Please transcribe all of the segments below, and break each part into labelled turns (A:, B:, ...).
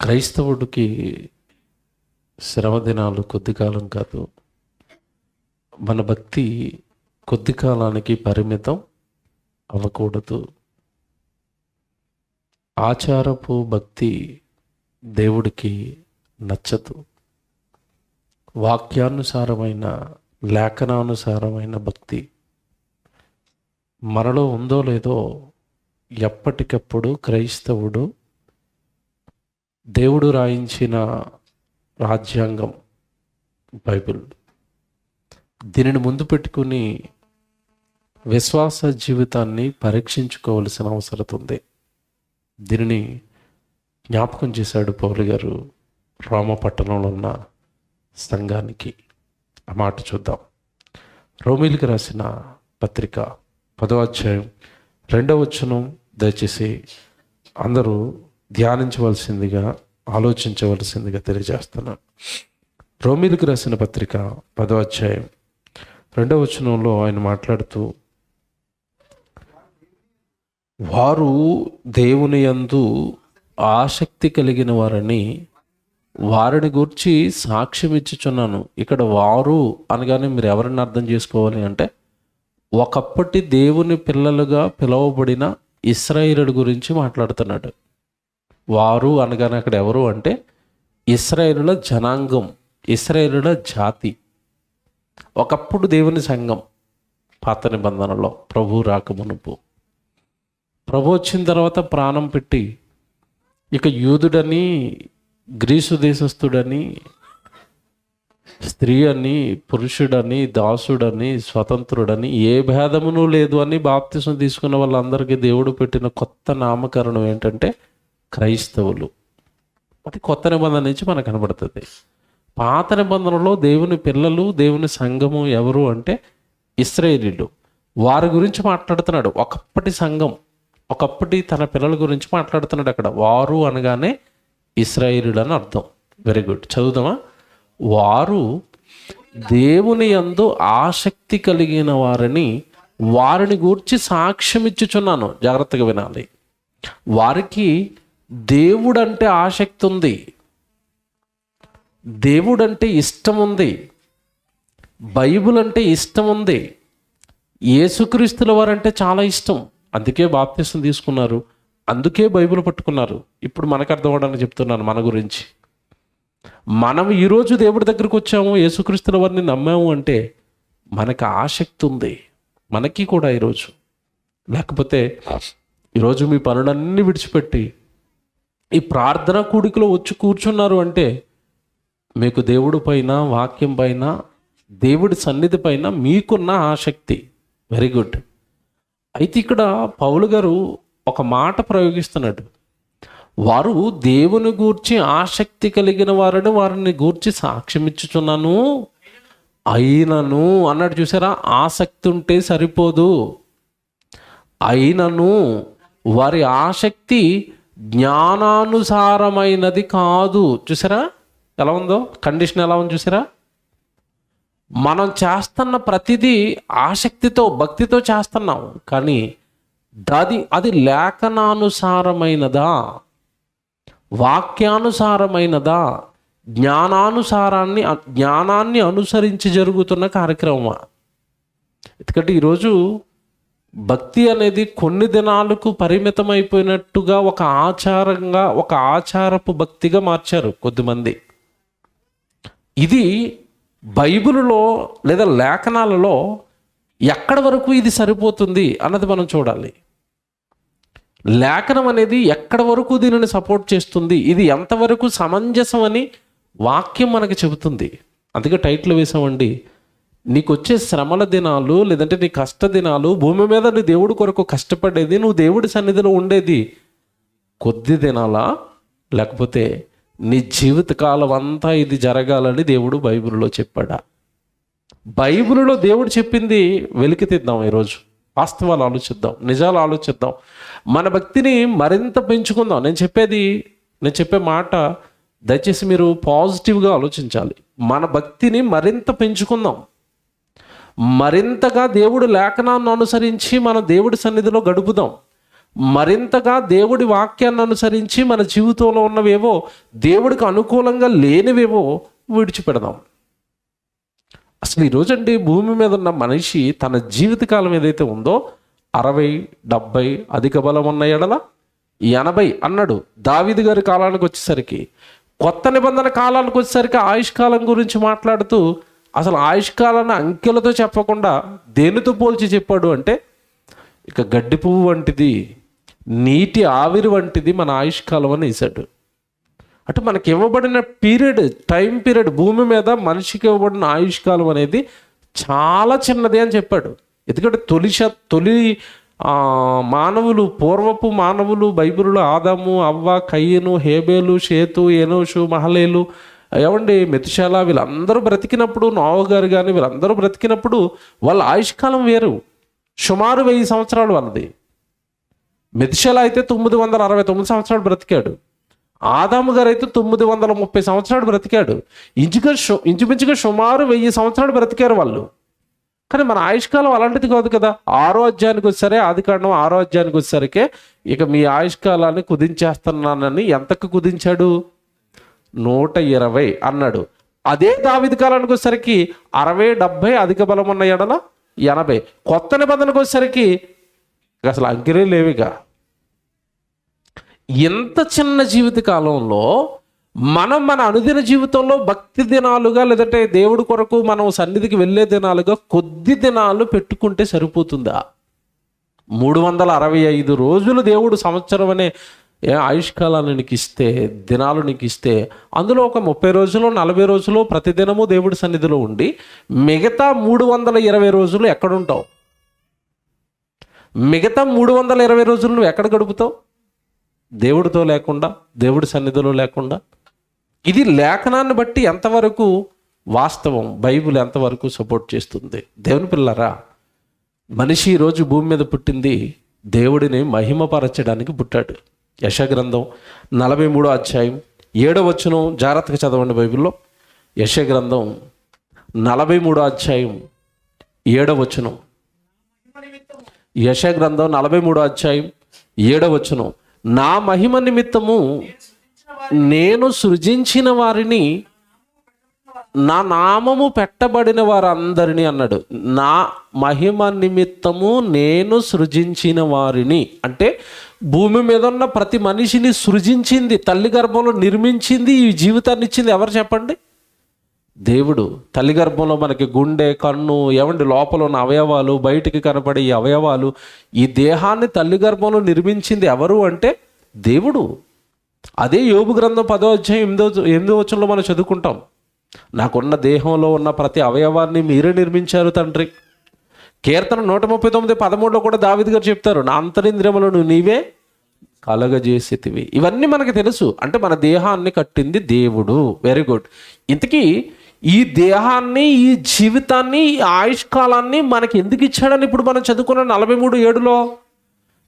A: క్రైస్తవుడికి శ్రమ దినాలు కొద్ది కాలం కాదు. మన భక్తి కొద్ది కాలానికి పరిమితం అవ్వకూడదు. ఆచారపు భక్తి దేవుడికి నచ్చదు. వాక్యానుసారమైన లేఖనానుసారమైన భక్తి మనలో ఉందో లేదో ఎప్పటికప్పుడు క్రైస్తవుడు దేవుడు రాయించిన రాజ్యాంగం బైబిల్ దీనిని ముందు పెట్టుకుని విశ్వాస జీవితాన్ని పరీక్షించుకోవలసిన అవసరం ఉంది. దీనిని జ్ఞాపకం చేశాడు పౌలు గారు రోమపట్టణంలో ఉన్న సంఘానికి. ఆ మాట చూద్దాం. రోమీలకు రాసిన పత్రిక 10వ అధ్యాయం 2వ వచనం దయచేసి అందరూ ధ్యానించవలసిందిగా ఆలోచించవలసిందిగా తెలియజేస్తున్నాను. రోమీలకు రాసిన పత్రిక 10వ అధ్యాయం 2వ వచనంలో ఆయన మాట్లాడుతూ, వారు దేవుని యందు ఆసక్తి కలిగిన వారిని గూర్చి సాక్ష్యం ఇచ్చుచున్నాను. ఇక్కడ వారు అనగానే మీరు ఎవరిని అర్థం చేసుకోవాలి అంటే, ఒకప్పటి దేవుని పిల్లలుగా పిలువబడిన ఇశ్రాయేలు గురించి మాట్లాడుతున్నాడు. వారు అనగానే అక్కడ ఎవరు అంటే ఇశ్రాయేలుల జనాంగం, ఇశ్రాయేలుల జాతి. ఒకప్పుడు దేవుని సంఘం పాత నిబంధనలో ప్రభు రాకమునుపు. ప్రభు వచ్చిన తర్వాత ప్రాణం పెట్టి ఇక యూదుడని, గ్రీసు దేశస్థుడని, స్త్రీ అని, పురుషుడని, దాసుడని, స్వతంత్రుడని ఏ భేదమును లేదు అని బాప్తిసం తీసుకున్న వాళ్ళందరికీ దేవుడు పెట్టిన కొత్త నామకరణం ఏంటంటే క్రైస్తవులు. అది కొత్త నిబంధన నుంచి మనకు కనబడుతుంది. పాత నిబంధనలో దేవుని పిల్లలు, దేవుని సంఘము ఎవరు అంటే ఇశ్రాయేలీయులు. వారి గురించి మాట్లాడుతున్నాడు. ఒకప్పటి సంఘం, ఒకప్పటి తన పిల్లల గురించి మాట్లాడుతున్నాడు. అక్కడ వారు అనగానే ఇశ్రాయేలీయులు అని అర్థం. వెరీ గుడ్, చదువుదామా? వారు దేవుని యందు ఆసక్తి కలిగిన వారిని గూర్చి సాక్ష్యం ఇచ్చుచున్నాను. జాగ్రత్తగా వినాలి. వారికి దేవుడంటే ఆసక్తి ఉంది, దేవుడంటే ఇష్టం ఉంది, బైబిల్ అంటే ఇష్టం ఉంది, యేసుక్రీస్తుల వారంటే చాలా ఇష్టం. అందుకే బాప్తిసం తీసుకున్నారు, అందుకే బైబిల్ పట్టుకున్నారు. ఇప్పుడు మనకు అర్థం అవ్వడానికి చెప్తున్నాను మన గురించి. మనం ఈరోజు దేవుడి దగ్గరికి వచ్చాము, యేసుక్రీస్తుల వారిని నమ్మాము అంటే మనకు ఆసక్తి ఉంది. మనకి కూడా ఈరోజు లేకపోతే ఈరోజు మీ పనులన్నీ విడిచిపెట్టి ఈ ప్రార్థన కూడికలో వచ్చి కూర్చున్నారు అంటే మీకు దేవుడి పైన, వాక్యం పైన, దేవుడి సన్నిధి పైన మీకున్న ఆసక్తి. Very good. అయితే ఇక్కడ పౌలు గారు ఒక మాట ప్రయోగిస్తున్నాడు. వారు దేవుని గూర్చి ఆసక్తి కలిగిన వారిని గూర్చి సాక్ష్యం ఇచ్చుచున్నాను అయినను అన్నాడు. చూసారా? ఆసక్తి ఉంటే సరిపోదు. అయినను వారి ఆసక్తి జ్ఞానానుసారమైనది కాదు. చూసారా ఎలా ఉందో? కండిషన్ ఎలా ఉంది చూసారా? మనం చేస్తున్న ప్రతిదీ ఆసక్తితో, భక్తితో చేస్తున్నాం, కానీ అది లేఖనానుసారమైనదా, వాక్యానుసారమైనదా, జ్ఞానాన్ని అనుసరించి జరుగుతున్న కార్యక్రమమా? ఎందుకంటే ఈరోజు భక్తి అనేది కొన్ని దినాలకు పరిమితమైపోయినట్టుగా ఒక ఆచారపు భక్తిగా మార్చారు కొద్దిమంది. ఇది బైబిలులో లేదా లేఖనాలలో ఎక్కడి వరకు ఇది సరిపోతుంది అన్నది మనం చూడాలి. లేఖనం అనేది ఎక్కడి వరకు దీనిని సపోర్ట్ చేస్తుంది, ఇది ఎంతవరకు సమంజసం అని వాక్యం మనకి చెబుతుంది. అందుకే టైటిల్ వేసామండి, నీకు వచ్చే శ్రమల దినాలు లేదంటే నీ కష్ట దినాలు, భూమి మీద నీ దేవుడి కొరకు కష్టపడేది, నువ్వు దేవుడి సన్నిధిలో ఉండేది కొద్ది దినాలా, లేకపోతే నీ జీవితకాలం అంతా ఇది జరగాలని దేవుడు బైబిల్లో చెప్పాడా? బైబిల్లో దేవుడు చెప్పింది వెలికి తీద్దాం. ఈరోజు వాస్తవాలు ఆలోచిద్దాం, నిజాలు ఆలోచిద్దాం, మన భక్తిని మరింత పెంచుకుందాం. నేను చెప్పే మాట దయచేసి మీరు పాజిటివ్గా ఆలోచించాలి. మన భక్తిని మరింత పెంచుకుందాం, మరింతగా దేవుడి లేఖనాన్ని అనుసరించి మన దేవుడి సన్నిధిలో గడుపుదాం. మరింతగా దేవుడి వాక్యాన్ని అనుసరించి మన జీవితంలో ఉన్నవేవో దేవుడికి అనుకూలంగా లేనివేవో విడిచిపెడదాం. అసలు ఈరోజండి భూమి మీద ఉన్న మనిషి తన జీవితకాలం ఏదైతే ఉందో 60, 70 అధిక బలం ఉన్న ఎడల 80 అన్నాడు. దావీదు గారి కాలానికి వచ్చేసరికి, కొత్త నిబంధన కాలానికి వచ్చేసరికి ఆయుష్కాలం గురించి మాట్లాడుతూ అసలు ఆయుష్కాలాన్ని అంకెలతో చెప్పకుండా దేనితో పోల్చి చెప్పాడు అంటే, ఇక గడ్డి పువ్వు వంటిది, నీటి ఆవిరి వంటిది మన ఆయుష్కాలం అని వేశాడు. అంటే మనకి ఇవ్వబడిన టైం పీరియడ్ భూమి మీద మనిషికి ఇవ్వబడిన ఆయుష్కాలం అనేది చాలా చిన్నది అని చెప్పాడు. ఎందుకంటే తొలి మానవులు, పూర్వపు మానవులు బైబిల్లో ఆదాము, అవ్వ, కయ్యను, హేబేలు, షేతు, ఎనోషు, మహలేలు, ఏమండి మెతుషాల, వీళ్ళందరూ బ్రతికినప్పుడు, నోవహు గారు కానీ వీళ్ళందరూ బ్రతికినప్పుడు వాళ్ళ ఆయుష్కాలం వేరు. సుమారు 1000 సంవత్సరాలు వాళ్ళది. మెతుషాల అయితే 969 సంవత్సరాలు బ్రతికాడు. ఆదాము గారు అయితే 930 సంవత్సరాలు బ్రతికాడు. ఇంచుమించుగా సుమారు 1000 సంవత్సరాలు బ్రతికారు వాళ్ళు. కానీ మన ఆయుష్కాలం అలాంటిది కాదు కదా. 6వ అధ్యాయానికి వచ్చేసరే, ఆదికాండం 6వ అధ్యాయానికి వచ్చేసరికి ఇక మీ ఆయుష్కాలాన్ని కుదించేస్తున్నానని ఎంతకు కుదించాడు? 120 అన్నాడు. అదే దావీదు కాలానికి వచ్చేసరికి 60, 70 అధిక బలం ఉన్న ఎడల 80. కొత్త నిబంధనకు వచ్చేసరికి అసలు అంకెలే లేవిగా. ఎంత చిన్న జీవిత కాలంలో మనం మన అనుదిన జీవితంలో భక్తి దినాలుగా, లేదంటే దేవుడి కొరకు మనం సన్నిధికి వెళ్ళే దినాలుగా కొద్ది దినాలు పెట్టుకుంటే సరిపోతుందా? 365 రోజులు దేవుడు సంవత్సరం అనే ఆయుష్కాలాన్ని నీకు ఇస్తే, దినాలు నీకు ఇస్తే, అందులో ఒక 30 రోజులు 40 రోజులు ప్రతిదినము దేవుడి సన్నిధిలో ఉండి మిగతా 320 రోజులు ఎక్కడుంటావు? మిగతా 320 రోజులు నువ్వు ఎక్కడ గడుపుతావు? దేవుడితో లేకుండా, దేవుడి సన్నిధిలో లేకుండా. ఇది లేఖనాన్ని బట్టి ఎంతవరకు వాస్తవం, బైబిల్ ఎంతవరకు సపోర్ట్ చేస్తుంది? దేవుని పిల్లరా, మనిషి ఈరోజు భూమి మీద పుట్టింది దేవుడిని మహిమపరచడానికి పుట్టాడు. యెషయా గ్రంథం 43వ అధ్యాయం 7వ వచనం జాగ్రత్తగా చదవండి బైబిల్లో. యెషయా గ్రంథం 43వ అధ్యాయం 7వ వచనం. యెషయా గ్రంథం 43వ అధ్యాయం 7వ వచనం. నా మహిమ నిమిత్తము నేను సృజించిన వారిని, నా నామము పెట్టబడిన వారందరినీ అన్నాడు. నా మహిమ నిమిత్తము నేను సృజించిన వారిని అంటే భూమి మీద ఉన్న ప్రతి మనిషిని సృజించింది, తల్లి గర్భంలో నిర్మించింది, ఈ జీవితాన్ని ఇచ్చింది ఎవరు చెప్పండి? దేవుడు. తల్లి గర్భంలో మనకి గుండె, కన్ను, ఏమండి లోపల ఉన్న అవయవాలు, బయటికి కనపడే ఈ అవయవాలు, ఈ దేహాన్ని తల్లి గర్భంలో నిర్మించింది ఎవరు అంటే దేవుడు. అదే యోబు గ్రంథం 10వ అధ్యాయం 8వ వచనంలో మనం చదువుకుంటాం. నాకున్న దేహంలో ఉన్న ప్రతి అవయవాన్ని మీరే నిర్మించారు తండ్రి. కీర్తన 139:13లో కూడా దావీదు గారు చెప్తారు, నా అంతరింద్రియములను నీవే కలగజేసితివి. ఇవన్నీ మనకు తెలుసు. అంటే మన దేహాన్ని కట్టింది దేవుడు. Very good. ఇంతకీ ఈ దేహాన్ని, ఈ జీవితాన్ని, ఈ ఆయుష్కాలాన్ని మనకి ఎందుకు ఇచ్చాడని ఇప్పుడు మనం చదువుకున్న 43:7లో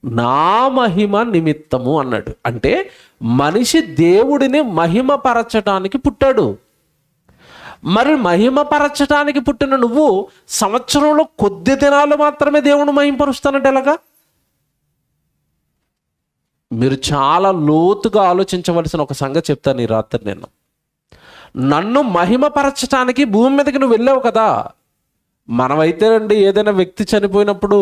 A: నా మహిమ నిమిత్తము అన్నాడు. అంటే మనిషి దేవుడిని మహిమపరచడానికి పుట్టాడు. మరి మహిమపరచడానికి పుట్టిన నువ్వు సంవత్సరంలో కొద్ది దినాలు మాత్రమే దేవుని మహిమపరుస్తానంటే ఎలాగా? మీరు చాలా లోతుగా ఆలోచించవలసిన ఒక సంగతి చెప్తాను ఈ రాత్రి. నేను నన్ను మహిమపరచడానికి భూమి మీదకి నువ్వు వెళ్ళావు కదా. మనమైతే అండి ఏదైనా వ్యక్తి చనిపోయినప్పుడు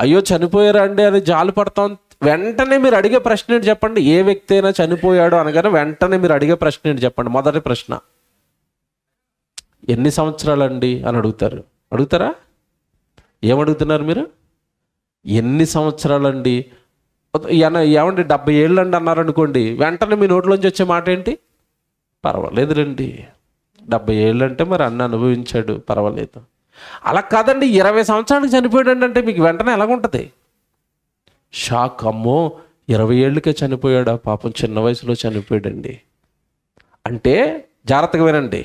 A: అయ్యో చనిపోయారా అండి అని జాలి పడతాం. వెంటనే మీరు అడిగే ప్రశ్న ఏంటి చెప్పండి? ఏ వ్యక్తి అయినా చనిపోయాడు అనగానే వెంటనే మీరు అడిగే ప్రశ్న ఏంటి చెప్పండి? మొదటి ప్రశ్న, ఎన్ని సంవత్సరాలండి అని అడుగుతారు. అడుగుతారా? ఏమడుగుతున్నారు మీరు? ఎన్ని సంవత్సరాలండి? ఏమండి 70 ఏళ్ళు అండి అన్నారు అనుకోండి, వెంటనే మీ నోట్లోంచి వచ్చే మాట ఏంటి? పర్వాలేదులేండి, 70 ఏళ్ళు అంటే మరి అన్న అనుభవించాడు, పర్వాలేదు. అలా కాదండి, 20 సంవత్సరానికి చనిపోయాడు అంటే మీకు వెంటనే ఎలాగుంటుంది? షాక్. అమ్మో 20 ఏళ్ళకే చనిపోయాడా పాపం, చిన్న వయసులో చనిపోయాడండి. అంటే జాగ్రత్తగా వినండి,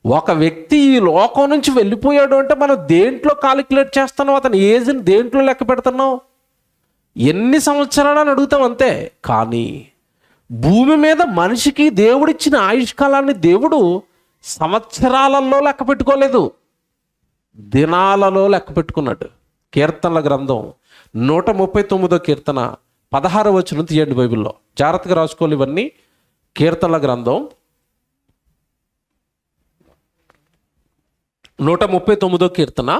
A: ఒక వ్యక్తి ఈ లోకం నుంచి వెళ్ళిపోయాడు అంటే మనం దేంట్లో కాలిక్యులేట్ చేస్తున్నాం? అతని ఏజ్ని దేంట్లో లెక్క పెడుతున్నాం? ఎన్ని సంవత్సరాలు అని అడుగుతాం అంతే. కానీ భూమి మీద మనిషికి దేవుడిచ్చిన ఆయుష్కాలాన్ని దేవుడు సంవత్సరాలలో లెక్క పెట్టుకోలేదు, దినాలలో లెక్క పెట్టుకున్నాడు. కీర్తనల గ్రంథం 139వ కీర్తన 16వ వచనం తీయండి బైబిల్లో, జాగ్రత్తగా రాసుకోవాలి ఇవన్నీ. కీర్తనల గ్రంథం 139వ కీర్తన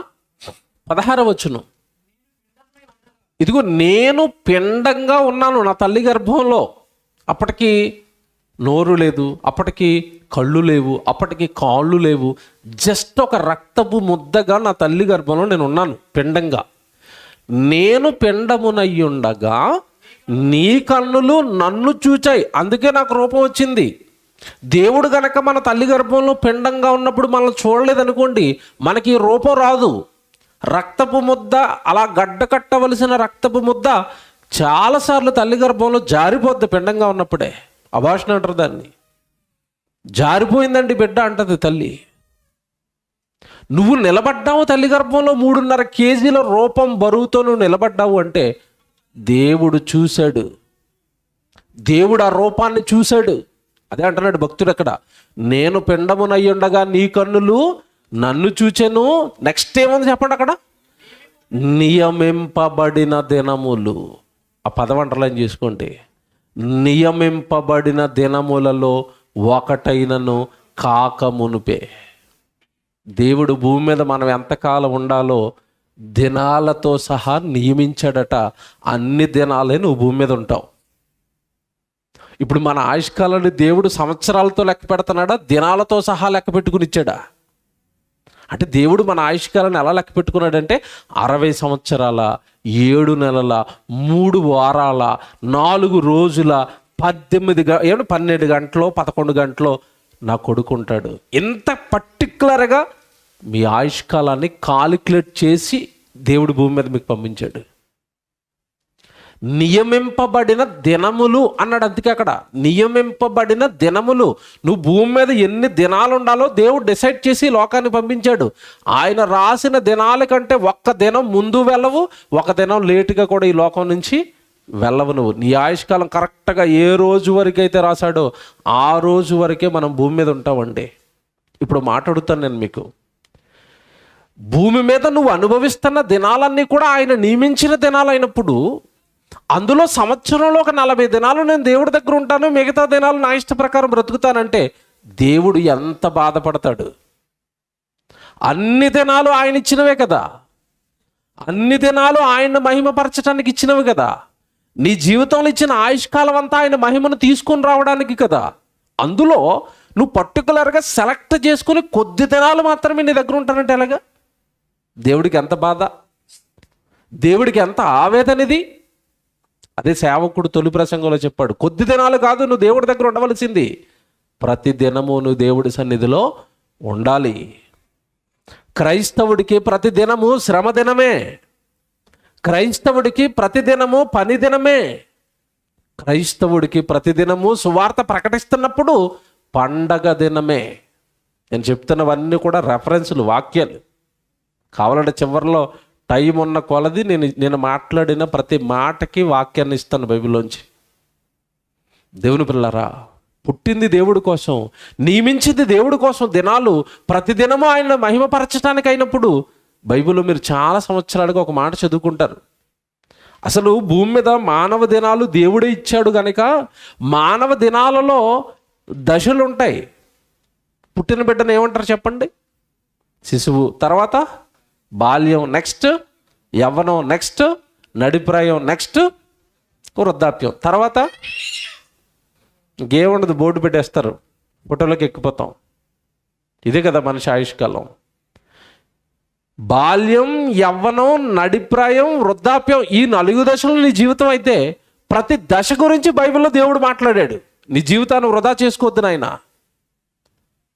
A: 16వ వచనం. ఇదిగో నేను పిండంగా ఉన్నాను నా తల్లి గర్భంలో. అప్పటికి నోరు లేదు, అప్పటికి కళ్ళు లేవు, అప్పటికి కాళ్ళు లేవు. జస్ట్ ఒక రక్తపు ముద్దగా నా తల్లి గర్భంలో నేను ఉన్నాను పిండంగా. నేను పిండమునయ్యుండగా నీ కన్నులు నన్ను చూచాయి, అందుకే నాకు రూపం వచ్చింది. దేవుడు గనక మన తల్లి గర్భంలో పిండంగా ఉన్నప్పుడు మనల్ని చూడలేదనుకోండి, మనకి రూపం రాదు. రక్తపు ముద్ద, అలా గడ్డ కట్టవలసిన రక్తపు ముద్ద చాలాసార్లు తల్లి గర్భంలో జారిపోద్ది పిండంగా ఉన్నప్పుడే. అభాషణ అంటారు దాన్ని. జారిపోయిందండి బిడ్డ అంటది తల్లి. నువ్వు నిలబడ్డావు తల్లి గర్భంలో 3.5 కేజీల రూపం బరువుతో నువ్వు నిలబడ్డావు అంటే దేవుడు చూశాడు. దేవుడు ఆ రూపాన్ని చూశాడు. అదే అంటున్నాడు భక్తుడు అక్కడ, నేను పిండమునయ్యుండగా నీ కన్నులు నన్ను చూచెను. నెక్స్ట్ ఏముంది చెప్పండి అక్కడ, నియమింపబడిన దినములు. ఆ పదం అండర్లైన్ చేసుకోండి. నియమింపబడిన దినములలో ఒకటైనను కాక మునుపే. దేవుడు భూమి మీద మనం ఎంతకాలం ఉండాలో దినాలతో సహా నియమించాడట. అన్ని దినాలే నువ్వు భూమి మీద ఉంటావు. ఇప్పుడు మన ఆయుష్కాలాన్ని దేవుడు సంవత్సరాలతో లెక్క పెడుతున్నాడా, దినాలతో సహా లెక్క పెట్టుకుని ఇచ్చాడా? అంటే దేవుడు మన ఆయుష్కాలాన్ని ఎలా లెక్క పెట్టుకున్నాడంటే 60 సంవత్సరాల 7 నెలల 3 వారాల 4 రోజుల 12 గంటలో 11 గంటలో నా కొడుకు ఉంటాడు. ఇంత పర్టికులర్గా మీ ఆయుష్కాలాన్ని కాలిక్యులేట్ చేసి దేవుడు భూమి మీద మీకు పంపించాడు. నియమింపబడిన దినములు అన్నాడు. అందుకే అక్కడ నియమింపబడిన దినములు. నువ్వు భూమి మీద ఎన్ని దినాలు ఉండాలో దేవుడు డిసైడ్ చేసి లోకాన్ని పంపించాడు. ఆయన రాసిన దినాల కంటే ఒక్క దినం ముందు వెళ్ళవు, ఒక దినం లేటుగా కూడా ఈ లోకం నుంచి వెళ్ళవు. నువ్వు నీ ఆయుష్కాలం కరెక్ట్గా ఏ రోజు వరకు అయితే రాశాడో ఆ రోజు వరకే మనం భూమి మీద ఉంటామండి. ఇప్పుడు మాట్లాడుతాను నేను మీకు. భూమి మీద నువ్వు అనుభవిస్తున్న దినాలన్నీ కూడా ఆయన నియమించిన దినాలు అయినప్పుడు, అందులో సంవత్సరంలో ఒక 40 దినాలు నేను దేవుడి దగ్గర ఉంటాను, మిగతా దినాలు నా ఇష్ట ప్రకారం బ్రతుకుతానంటే దేవుడు ఎంత బాధపడతాడు. అన్ని దినాలు ఆయన ఇచ్చినవే కదా, అన్ని దినాలు ఆయన మహిమపరచడానికి ఇచ్చినవి కదా. నీ జీవితంలో ఇచ్చిన ఆయుష్కాలం అంతా ఆయన మహిమను తీసుకొని రావడానికి కదా. అందులో నువ్వు పర్టికులర్గా సెలెక్ట్ చేసుకుని కొద్ది దినాలు మాత్రమే నీ దగ్గర ఉంటానంటే ఎలాగా? దేవుడికి ఎంత బాధ, దేవుడికి ఎంత ఆవేదన ఇది. అదే సేవకుడు తొలి ప్రసంగంలో చెప్పాడు, కొద్ది దినాలు కాదు నువ్వు దేవుడి దగ్గర ఉండవలసింది, ప్రతి దినము నువ్వు దేవుడి సన్నిధిలో ఉండాలి. క్రైస్తవుడికి ప్రతి దినము శ్రమ దినమే, క్రైస్తవుడికి ప్రతిదినము పని దినమే, క్రైస్తవుడికి ప్రతిదినము సువార్త ప్రకటిస్తున్నప్పుడు పండగ దినమే. నేను చెప్తున్నవన్నీ కూడా రెఫరెన్సులు, వాక్యాలు. కావాలంటే చివరిలో టైం ఉన్న కొలది నేను మాట్లాడిన ప్రతి మాటకి వాక్యాన్ని ఇస్తాను బైబిల్లోంచి. దేవుని పిల్లరా, పుట్టింది దేవుడి కోసం, నియమించింది దేవుడి కోసం దినాలు, ప్రతిదినము ఆయన మహిమపరచడానికి అయినప్పుడు బైబిల్లో మీరు చాలా సంవత్సరాలుగా ఒక మాట చదువుకుంటారు. అసలు భూమి మీద మానవ దినాలు దేవుడే ఇచ్చాడు కనుక మానవ దినాలలో దశలు ఉంటాయి. పుట్టిన బిడ్డను ఏమంటారు చెప్పండి? శిశువు, తర్వాత బాల్యం, నెక్స్ట్ యవ్వనం, నెక్స్ట్ నడిప్రాయం, నెక్స్ట్ వృద్ధాప్యం, తర్వాత ఇంకేముండదు, బోర్డు పెట్టేస్తారు, ఫోటోలోకి ఎక్కిపోతాం. ఇదే కదా మనిషి ఆయుష్కాలం. బాల్యం, యవ్వనం, నడిప్రాయం, వృద్ధాప్యం, ఈ 4 దశలు నీ జీవితం అయితే ప్రతి దశ గురించి బైబిల్లో దేవుడు మాట్లాడాడు. నీ జీవితాన్ని వృధా చేసుకోవద్దు నాయన.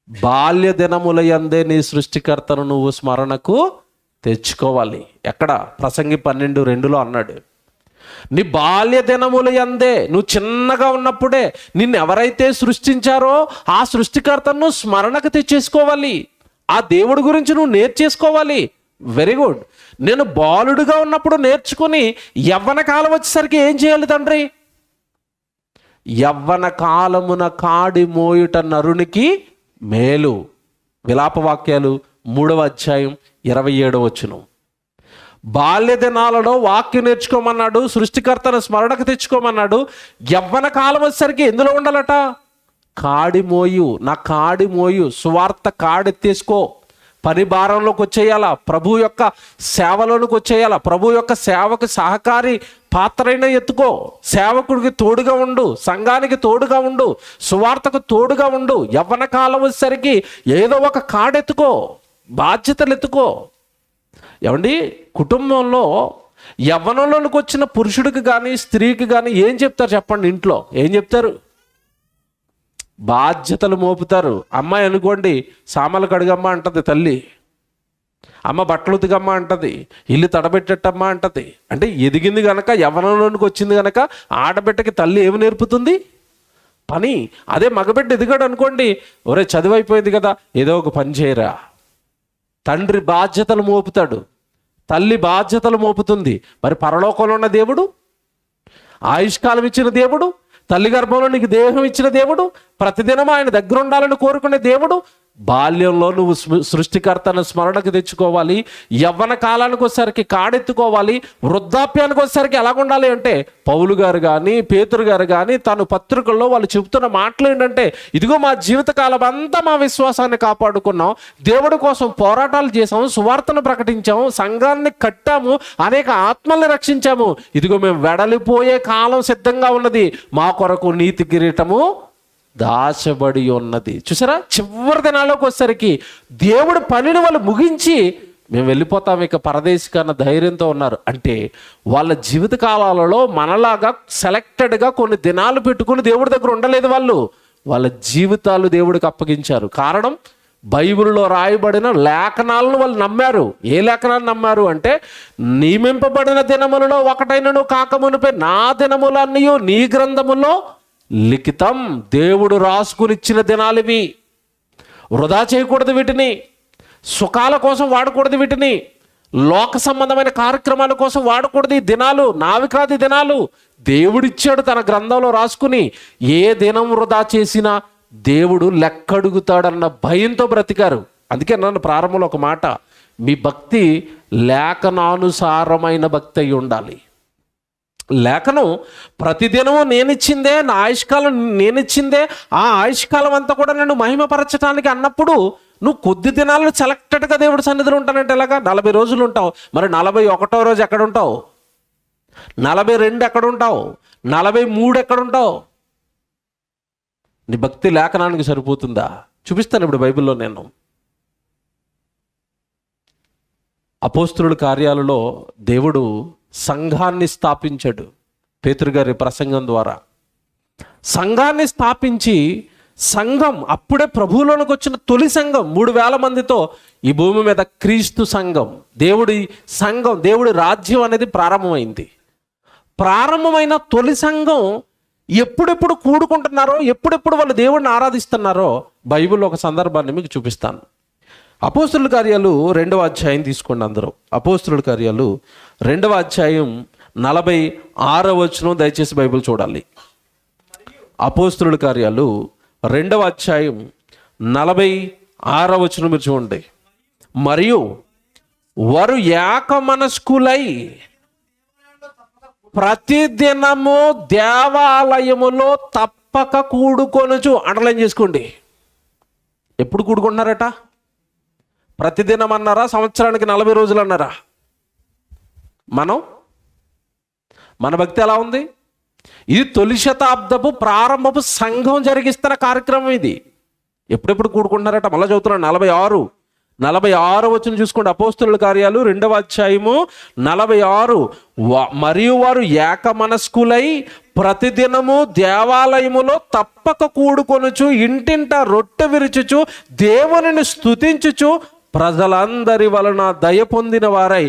A: బాల్య దినముల యందే నీ సృష్టికర్తను నువ్వు స్మరణకు తెచ్చుకోవాలి. ఎక్కడ? ప్రసంగి 12:2 అన్నాడు. నీ బాల్య దినముల యందే, నువ్వు చిన్నగా ఉన్నప్పుడే నిన్ను ఎవరైతే సృష్టించారో ఆ సృష్టికర్తను స్మరణకు తెచ్చేసుకోవాలి. ఆ దేవుడి గురించి నువ్వు నేర్చేసుకోవాలి. Very good. నేను బాలుడుగా ఉన్నప్పుడు నేర్చుకుని యవ్వన కాలం వచ్చేసరికి ఏం చేయాలి తండ్రి? యవ్వన కాలమున కాడి మోయుట నరునికి మేలు. విలాపవాక్యాలు 3వ అధ్యాయం 27వ వచనం. బాల్య దినాలలో వాక్యం నేర్చుకోమన్నాడు, సృష్టికర్తను స్మరణకు తెచ్చుకోమన్నాడు. యవ్వన కాలం వచ్చేసరికి ఎందులో ఉండాలట? కాడి మోయు, నా కాడి మోయు, సువార్త కాడెత్తేసుకో, పని భారంలోకి వచ్చేయాలా, ప్రభు యొక్క సేవలోనికి వచ్చేయాలా, ప్రభు యొక్క సేవకు సహకారి పాత్రైనా ఎత్తుకో, సేవకుడికి తోడుగా ఉండు, సంఘానికి తోడుగా ఉండు, సువార్తకు తోడుగా ఉండు. యవ్వన కాలం వచ్చేసరికి ఏదో ఒక కాడెత్తుకో, బాధ్యతలు ఎత్తుకో. ఏమండి, కుటుంబంలో యవ్వనంలోనికి వచ్చిన పురుషుడికి కానీ స్త్రీకి కానీ ఏం చెప్తారు చెప్పండి? ఇంట్లో ఏం చెప్తారు? బాధ్యతలు మోపుతారు. అమ్మాయి అనుకోండి, సామాన్లు కడుగమ్మ అంటది తల్లి, అమ్మ బట్టలు ఉతికమ్మ అంటది, ఇల్లు తడబెట్టమ్మా అంటది. అంటే ఎదిగింది గనక, యవ్వనంలోనికి వచ్చింది గనక ఆడబిడ్డకి తల్లి ఏమి నేర్పుతుంది? పని. అదే మగబిడ్డ ఎదిగాడు అనుకోండి, ఒరే చదువు అయిపోయింది కదా, ఏదో ఒక పని చేయరా. తండ్రి బాధ్యతలు మోపుతాడు, తల్లి బాధ్యతలు మోపుతుంది. మరి పరలోకంలో ఉన్న దేవుడు, ఆయుష్కాలం ఇచ్చిన దేవుడు, తల్లి గర్భంలో నీకు దేహం ఇచ్చిన దేవుడు, ప్రతిదినం ఆయన దగ్గర ఉండాలని కోరుకునే దేవుడు, బాల్యంలో నువ్వు సృష్టికర్తను స్మరణకు తెచ్చుకోవాలి. యవ్వన కాలానికి వచ్చేసరికి కాడెత్తుకోవాలి. వృద్ధాప్యానికి వచ్చేసరికి ఎలాగుండాలి అంటే, పౌలు గారు కానీ పేతురు గారు కానీ తను పత్రికల్లో వాళ్ళు చెబుతున్న మాటలు ఏంటంటే, ఇదిగో మా జీవితకాలం అంతా మా విశ్వాసాన్ని కాపాడుకున్నాం, దేవుడి కోసం పోరాటాలు చేసాం, సువార్తను ప్రకటించాము, సంఘాన్ని కట్టాము, అనేక ఆత్మల్ని రక్షించాము, ఇదిగో మేము వెడలిపోయే కాలం సిద్ధంగా ఉన్నది, మా కొరకు నీతి కిరీటము దాచబడి ఉన్నది. చూసారా, చివరి దినాల్లోకి వచ్చేసరికి దేవుడి పనిని వాళ్ళు ముగించి మేము వెళ్ళిపోతాం ఇక పరదేశికి అన్న ధైర్యంతో ఉన్నారు. అంటే వాళ్ళ జీవిత కాలాలలో మనలాగా సెలెక్టెడ్గా కొన్ని దినాలు పెట్టుకుని దేవుడి దగ్గర ఉండలేదు. వాళ్ళ జీవితాలు దేవుడికి అప్పగించారు. కారణం, బైబిల్లో రాయబడిన లేఖనాలను వాళ్ళు నమ్మారు. ఏ లేఖనాలు నమ్మారు అంటే, నియమింపబడిన దినములలో ఒకటైనను కాకమునిపై నా దినములన్నీ నీ గ్రంథములో లిఖితం. దేవుడు రాసుకునిచ్చిన దినాలు ఇవి. వృధా చేయకూడదు వీటిని, సుఖాల కోసం వాడకూడదు వీటిని, లోక సంబంధమైన కార్యక్రమాల కోసం వాడకూడదు. ఈ దినాలు నావి కాదు, ఈ దినాలు దేవుడిచ్చాడు తన గ్రంథంలో రాసుకుని. ఏ దినం వృధా చేసినా దేవుడు లెక్కడుగుతాడన్న భయంతో బ్రతికారు. అందుకే నన్ను ప్రారంభంలో ఒక మాట, మీ భక్తి లేఖనానుసారమైన భక్తి అయి ఉండాలి. లేఖనం ప్రతిదినము నేనిచ్చిందే, నా ఆయుష్కాలం నేనిచ్చిందే, ఆ ఆయుష్కాలం అంతా కూడా నన్ను మహిమపరచడానికి అన్నప్పుడు నువ్వు కొద్ది దినాలను సెలెక్టెడ్గా దేవుడి సన్నిధిలో ఉంటానంటే ఎలాగా? 40 రోజులు ఉంటావు, మరి 41వ రోజు ఎక్కడ ఉంటావు? 42 ఎక్కడ ఉంటావు? 43 ఎక్కడ ఉంటావు? నీ భక్తి లేఖనానికి సరిపోతుందా? చూపిస్తాను ఇప్పుడు బైబిల్లో. నేను అపోస్తలుల కార్యాలలో దేవుడు సంఘాన్ని స్థాపించాడు. పేతురు గారి ప్రసంగం ద్వారా సంఘాన్ని స్థాపించి, సంఘం అప్పుడే ప్రభువులోనికి వచ్చిన తొలి సంఘం 3000 మందితో ఈ భూమి మీద క్రీస్తు సంఘం, దేవుడి సంఘం, దేవుడి రాజ్యం అనేది ప్రారంభమైంది. ప్రారంభమైన తొలి సంఘం ఎప్పుడెప్పుడు కూడుకుంటున్నారో, ఎప్పుడెప్పుడు వాళ్ళు దేవుడిని ఆరాధిస్తున్నారో బైబిల్లో ఒక సందర్భాన్ని మీకు చూపిస్తాను. అపోస్తలుల కార్యాలు 2వ అధ్యాయం తీసుకోండి అందరూ. అపోస్తలుల కార్యాలు 2వ అధ్యాయం 46వ వచనం దయచేసి బైబిల్ చూడాలి. అపోస్తలుల కార్యాలు 2వ అధ్యాయం 46వ వచనం మీరు చూడండి. మరియు వారు ఏక మనస్కులై ప్రతిదినము దేవాలయములో తప్పక కూడుకొనుచు. అండర్లైన్ చేసుకోండి. ఎప్పుడు కూడుకుంటున్నారట? ప్రతిదినం అన్నారా? సంవత్సరానికి 40 రోజులు అన్నారా? మన భక్తి ఎలా ఉంది? ఇది తొలి శతాబ్దపు ప్రారంభపు సంఘం జరిగిస్తున్న కార్యక్రమం. ఇది ఎప్పుడెప్పుడు కూడుకుంటున్నారట? మళ్ళీ చదువుతున్నాను, 46 వచనం చూసుకోండి. అపోస్తలుల కార్యాలు 2వ అధ్యాయము 46. మరియు వారు ఏక మనస్కులై ప్రతిదినము దేవాలయములో తప్పక కూడుకొనుచు, ఇంటింట రొట్టె విరుచుచు, దేవునిని స్తుతించుచు, ప్రజలందరి వలన దయ పొందిన వారై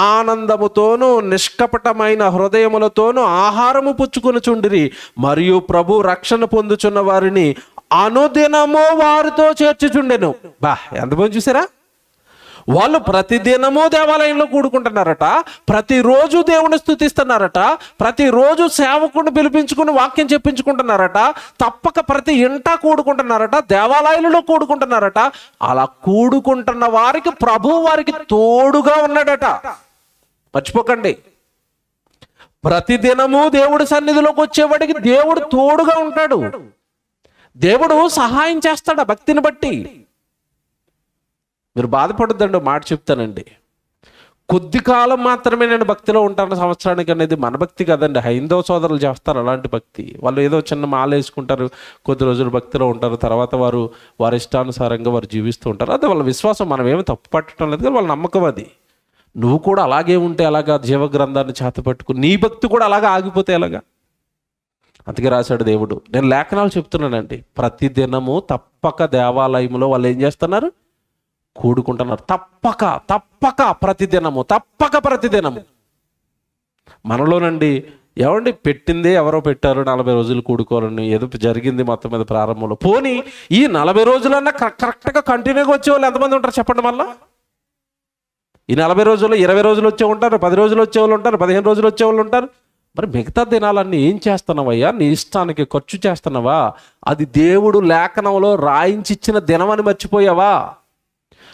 A: ఆనందముతోనూ నిష్కపటమైన హృదయములతోనూ ఆహారము పుచ్చుకొనుచుండిరి. మరియు ప్రభు రక్షణ పొందుచున్న వారిని అనుదినము వారితో చేర్చుచుండెను. ఎంతమంది చూసారా? వాళ్ళు ప్రతిదినము దేవాలయంలో కూడుకుంటున్నారట, ప్రతిరోజు దేవుని స్తుతిస్తున్నారట, ప్రతిరోజు సేవకుడిని పిలిపించుకుని వాక్యం చెప్పించుకుంటున్నారట, తప్పక ప్రతి ఇంట కూడుకుంటున్నారట, దేవాలయాలలో కూడుకుంటున్నారట. అలా కూడుకుంటున్న వారికి ప్రభు వారికి తోడుగా ఉన్నాడట. మర్చిపోకండి. ప్రతిదినము దేవుడి సన్నిధిలోకి వచ్చేవాడికి దేవుడు తోడుగా ఉంటాడు. దేవుడు సహాయం చేస్తాడు ఆ భక్తిని బట్టి. మీరు బాధపడొద్దండి, మాట చెప్తానండి. కొద్ది కాలం మాత్రమే నేను భక్తిలో ఉంటాను సంవత్సరానికి అనేది మన భక్తి కదండి. హైందవ సోదరులు చేస్తారు అలాంటి భక్తి. వాళ్ళు ఏదో చిన్న మాల వేసుకుంటారు, కొద్ది రోజులు భక్తిలో ఉంటారు, తర్వాత వారి ఇష్టానుసారంగా వారు జీవిస్తూ ఉంటారు. అది వాళ్ళ విశ్వాసం, మనం ఏమి తప్పు పట్టడం లేదు, కానీ వాళ్ళ నమ్మకం అది. నువ్వు కూడా అలాగే ఉంటే అలాగా జీవగ్రంథాన్ని చేతపట్టుకుని నీ భక్తి కూడా అలాగా ఆగిపోతే ఎలాగా? అందుకే రాశాడు దేవుడు. నేను లేఖనాలు చెప్తున్నానండి, ప్రతిదినము తప్పక దేవాలయంలో వాళ్ళు ఏం చేస్తున్నారు? కూడుకుంటున్నారు. తప్పక ప్రతిదినము. మనలోనండి ఏమండి, పెట్టిందే ఎవరో పెట్టారు 40 రోజులు కూడుకోవాలని, ఏదో జరిగింది మొత్తం మీద ప్రారంభంలో. పోనీ ఈ 40 రోజులన్నా కరెక్ట్గా కంటిన్యూగా వచ్చేవాళ్ళు ఎంతమంది ఉంటారు చెప్పండి? మళ్ళా ఈ 40 రోజుల్లో 20 రోజులు వచ్చే ఉంటారు, 10 రోజులు వచ్చేవాళ్ళు ఉంటారు, 15 రోజులు వచ్చేవాళ్ళు ఉంటారు. మరి మిగతా దినాలన్నీ ఏం చేస్తున్నావయ్యా? నీ ఇష్టానికి ఖర్చు చేస్తున్నావా? అది దేవుడు లేఖనంలో రాయించిచ్చిన దినం అని మర్చిపోయావా?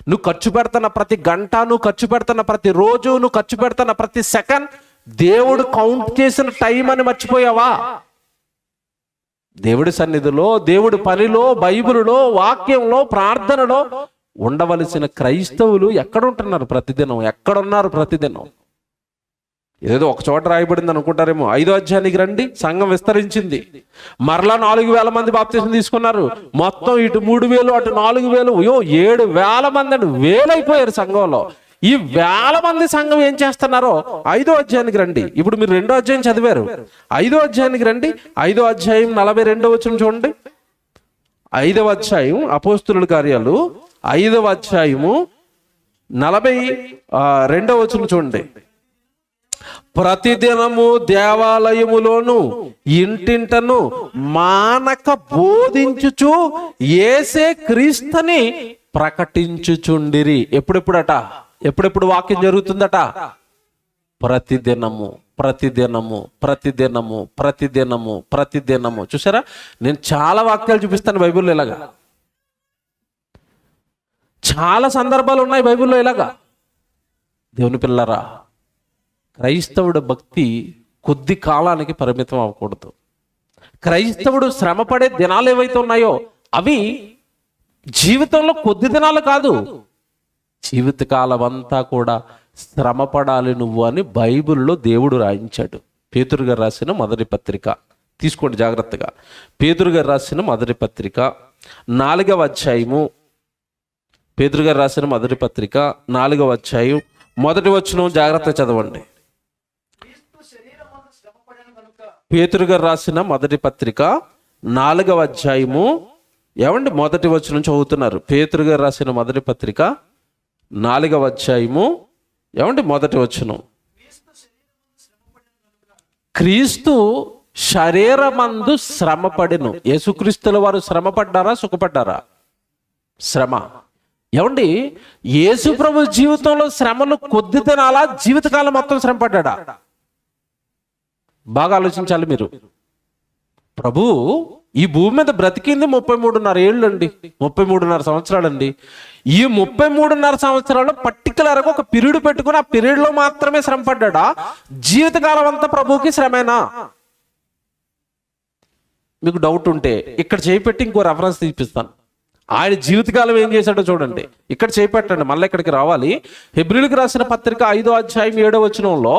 A: నువ్వు ఖర్చు పెడుతున్న ప్రతి గంట, నువ్వు ఖర్చు పెడుతున్న ప్రతి రోజు, నువ్వు ఖర్చు పెడుతున్న ప్రతి సెకండ్ దేవుడు కౌంట్ చేసిన టైం అని మర్చిపోయావా? దేవుడి సన్నిధిలో, దేవుడి పనిలో, బైబిలులో, వాక్యంలో, ప్రార్థనలో ఉండవలసిన క్రైస్తవులు ఎక్కడుంటున్నారు ప్రతిదినం? ఎక్కడున్నారు ప్రతిదినం? ఏదో ఒక చోట రాయబడింది అనుకుంటారేమో. 5వ అధ్యాయానికి రండి, సంఘం విస్తరించింది. మరలా 4,000 మంది బాప్తిసం తీసుకున్నారు. మొత్తం ఇటు 3,000, అటు 4,000, 7,000 మంది అండి, వేలైపోయారు సంఘంలో. ఈ 1,000 మంది సంఘం ఏం చేస్తున్నారో 5వ అధ్యాయానికి రండి. ఇప్పుడు మీరు 2వ అధ్యాయం చదివారు, 5వ అధ్యాయానికి రండి. 5వ అధ్యాయం 42వ వచనం చూడండి. 5వ అధ్యాయం అపోస్తులుల కార్యాలు 5వ అధ్యాయము 42వ వచనం చూడండి. ప్రతిదినము దేవాలయములోను ఇంటింటను మానక బోధించుచు యేసే క్రీస్తుని ప్రకటించుచుండిరి. ఎప్పుడెప్పుడు వాక్యం జరుగుతుందట? ప్రతిదినము. చూసారా, నేను చాలా వాక్యాలు చూపిస్తాను బైబిల్లో ఇలాగా. చాలా సందర్భాలు ఉన్నాయి బైబిల్లో ఇలాగా. దేవుని పిల్లరా, క్రైస్తవుడు భక్తి కొద్ది కాలానికి పరిమితం అవ్వకూడదు. క్రైస్తవుడు శ్రమపడే దినాలు ఏవైతే ఉన్నాయో అవి జీవితంలో కొద్ది దినాలు కాదు, జీవితకాలం అంతా కూడా శ్రమపడాలి నువ్వు అని బైబిల్లో దేవుడు రాయించాడు. పేతురు గారు రాసిన మొదటి పత్రిక తీసుకోండి జాగ్రత్తగా. పేతురు గారు రాసిన మొదటి పత్రిక 4వ అధ్యాయము. పేతురు గారు రాసిన మొదటి పత్రిక 4వ అధ్యాయం 1వ వచనం జాగ్రత్తగా చదవండి. పేతురు గారు రాసిన మొదటి పత్రిక 4వ అధ్యాయము 1వ వచనం చదువుతున్నారు. పేతురు గారు రాసిన మొదటి పత్రిక 4వ అధ్యాయము 1వ వచనం. క్రీస్తు శరీరమందు శ్రమపడెను. యేసుక్రీస్తుల వారు శ్రమపడ్డారా, సుఖపడ్డారా? శ్రమ. యేసు ప్రభు జీవితంలో శ్రమలు కొద్ది దినాలా, జీవితకాలం మొత్తం శ్రమ పడ్డా? బాగా ఆలోచించాలి మీరు. ప్రభు ఈ భూమి మీద బ్రతికింది 33.5 ఏళ్ళు అండి, 33.5 సంవత్సరాలండి. ఈ 33.5 సంవత్సరాలు పర్టికులర్గా ఒక పీరియడ్ పెట్టుకుని ఆ పీరియడ్లో మాత్రమే శ్రమ పడ్డా? జీవితకాలం అంతా ప్రభువుకి శ్రమేనా? మీకు డౌట్ ఉంటే ఇక్కడ చేపెట్టి ఇంకో రెఫరెన్స్ తీపిస్తాను. ఆయన జీవితకాలం ఏం చేశాడో చూడండి. ఇక్కడ చేపెట్టండి, మళ్ళీ ఇక్కడికి రావాలి. హెబ్రీయులకు రాసిన పత్రిక 5వ అధ్యాయం 7వ వచనంలో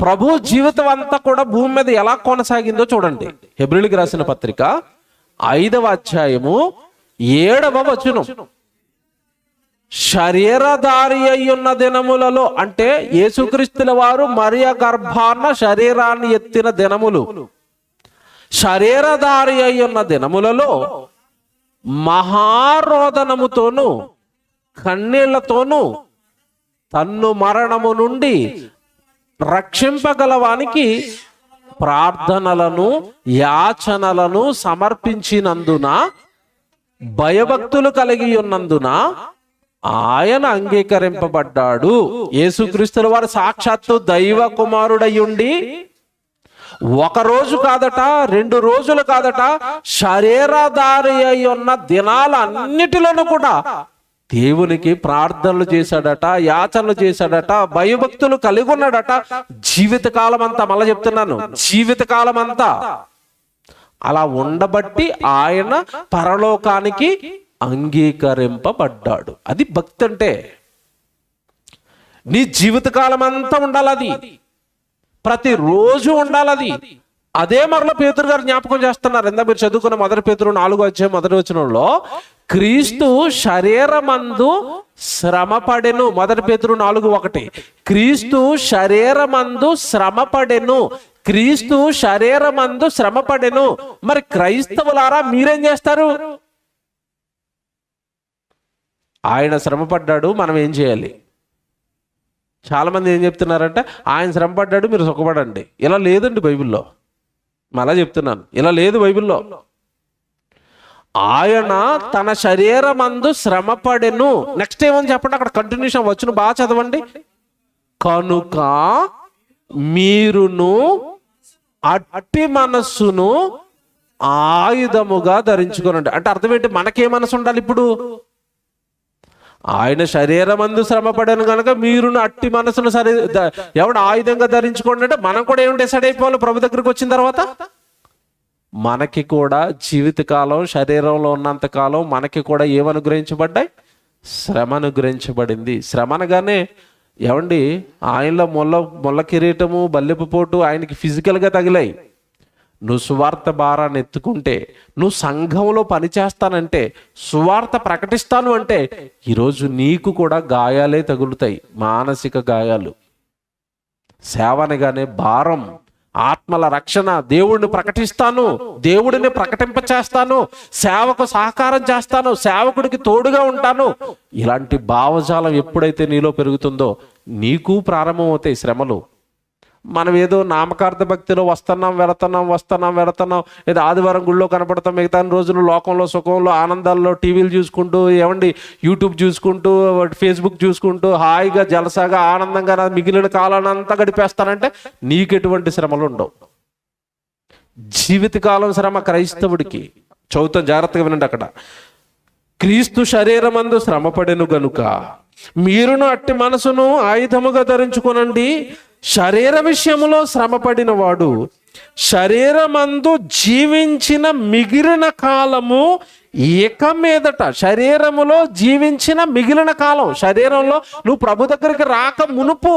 A: ప్రభు జీవితం అంతా కూడా భూమి మీద ఎలా కొనసాగిందో చూడండి. హెబ్రీయులకు రాసిన పత్రిక 5వ అధ్యాయము 7వ వచనం. శరీరధారి అయ్యున్న దినములలో, అంటే యేసుక్రీస్తుల వారు మరియ గర్భాన శరీరాన్ని ఎత్తిన దినములు, శరీరధారి అయ్యున్న దినములలో మహారోదనముతోను కన్నీళ్లతోను తన్ను మరణము నుండి రక్షింపగలవానికి ప్రార్థనలను యాచనలను సమర్పించినందున, భయభక్తులు కలిగి ఉన్నందున ఆయన అంగీకరింపబడ్డాడు. యేసుక్రీస్తుల వారు సాక్షాత్తు దైవ కుమారుడయ్యుండి 1 రోజు కాదట, 2 రోజులు కాదట, శరీరధారి అయి ఉన్న దినాలన్నిటిలోనూ కూడా దేవునికి ప్రార్థనలు చేశాడట, యాచనలు చేశాడట, భయభక్తులు కలిగి ఉన్నాడట. జీవితకాలం అంతా, మళ్ళీ చెప్తున్నాను, జీవితకాలం అంతా అలా ఉండబట్టి ఆయన పరలోకానికి అంగీకరింపబడ్డాడు. అది భక్తి అంటే. నీ జీవితకాలం అంతా ఉండాలి, అది ప్రతిరోజు ఉండాలి. అది అదే మరలా పేతురు గారు జ్ఞాపకం చేస్తున్నారు. ఇందా మీరు చదువుకున్న 1 పేతురు 4:1 క్రీస్తు శరీరమందు శ్రమపడెను. 1 పేతురు 4:1 క్రీస్తు శరీరమందు శ్రమపడెను. క్రీస్తు శరీరమందు శ్రమపడెను. మరి క్రైస్తవులారా మీరేం చేస్తారు? ఆయన శ్రమపడ్డాడు, మనం ఏం చేయాలి? చాలా మంది ఏం చెప్తున్నారంటే ఆయన శ్రమపడ్డాడు, మీరు సుఖపడండి. ఇలా లేదండి బైబిల్లో. మళ్ళా చెప్తున్నాను, ఇలా లేదు బైబిల్లో. ఆయన తన శరీరమందు శ్రమపడెను. నెక్స్ట్ ఏమని చెప్పండి, అక్కడ కంటిన్యూషన్ వచ్చిన బాగా చదవండి. కనుక మీరును అట్టి మనస్సును ఆయుధముగా ధరించుకోనండి. అంటే అర్థం ఏంటి? మనకే మనసు ఉండాలి. ఇప్పుడు ఆయన శరీరమందు శ్రమపడాను కనుక మీరును అట్టి మనసును ఎవడు ఆయుధంగా ధరించుకోండి అంటే మనం కూడా ఏమి డిసైడ్ అయిపోవాలి ప్రభు దగ్గరికి వచ్చిన తర్వాత? మనకి కూడా జీవితకాలం శరీరంలో ఉన్నంత కాలం మనకి కూడా ఏమనుగ్రహించబడ్డాయి? శ్రమ అనుగ్రహించబడింది. శ్రమ అనగానే ఏమండి, ఆయనలో ముళ్ళ కిరీటము, బల్లెపు పోటు ఆయనకి ఫిజికల్గా తగిలాయి. నువ్వు సువార్త భారాన్ని ఎత్తుకుంటే, నువ్వు సంఘంలో పనిచేస్తానంటే, సువార్త ప్రకటిస్తాను అంటే ఈరోజు నీకు కూడా గాయాలే తగులుతాయి, మానసిక గాయాలు. సేవనగానే భారం, ఆత్మల రక్షణ, దేవుడిని ప్రకటిస్తాను, దేవుడిని ప్రకటింప చేస్తాను, సేవకు సహకారం చేస్తాను, సేవకుడికి తోడుగా ఉంటాను. ఇలాంటి భావజాలం ఎప్పుడైతే నీలో పెరుగుతుందో నీకు ప్రారంభమవుతాయి శ్రమలు. మనం ఏదో నామకార్థ భక్తిలో వస్తున్నాం వెళుతున్నాం, ఏదో ఆదివారం గుళ్ళో కనపడతాం, మిగతా రోజులు లోకంలో సుఖంలో ఆనందాల్లో టీవీలు చూసుకుంటూ, ఏమండి యూట్యూబ్ చూసుకుంటూ, ఫేస్బుక్ చూసుకుంటూ హాయిగా జలసాగా ఆనందంగా మిగిలిన కాలాన్ని అంతా గడిపేస్తానంటే నీకు ఎటువంటి శ్రమలు ఉండవు. జీవితకాలం శ్రమ క్రైస్తవుడికి. చదువుతాం, జాగ్రత్తగా వినండి. అక్కడ క్రీస్తు శరీరమందు శ్రమపడెను గనుక మీరును అట్టి మనసును ఆయుధముగా ధరించుకోనండి. శరీర విషయములో శ్రమపడిన వాడు శరీరమందు జీవించిన మిగిలిన కాలము ఇక మీదట, శరీరములో జీవించిన మిగిలిన కాలం, శరీరంలో నువ్వు ప్రభు దగ్గరికి రాక మునుపు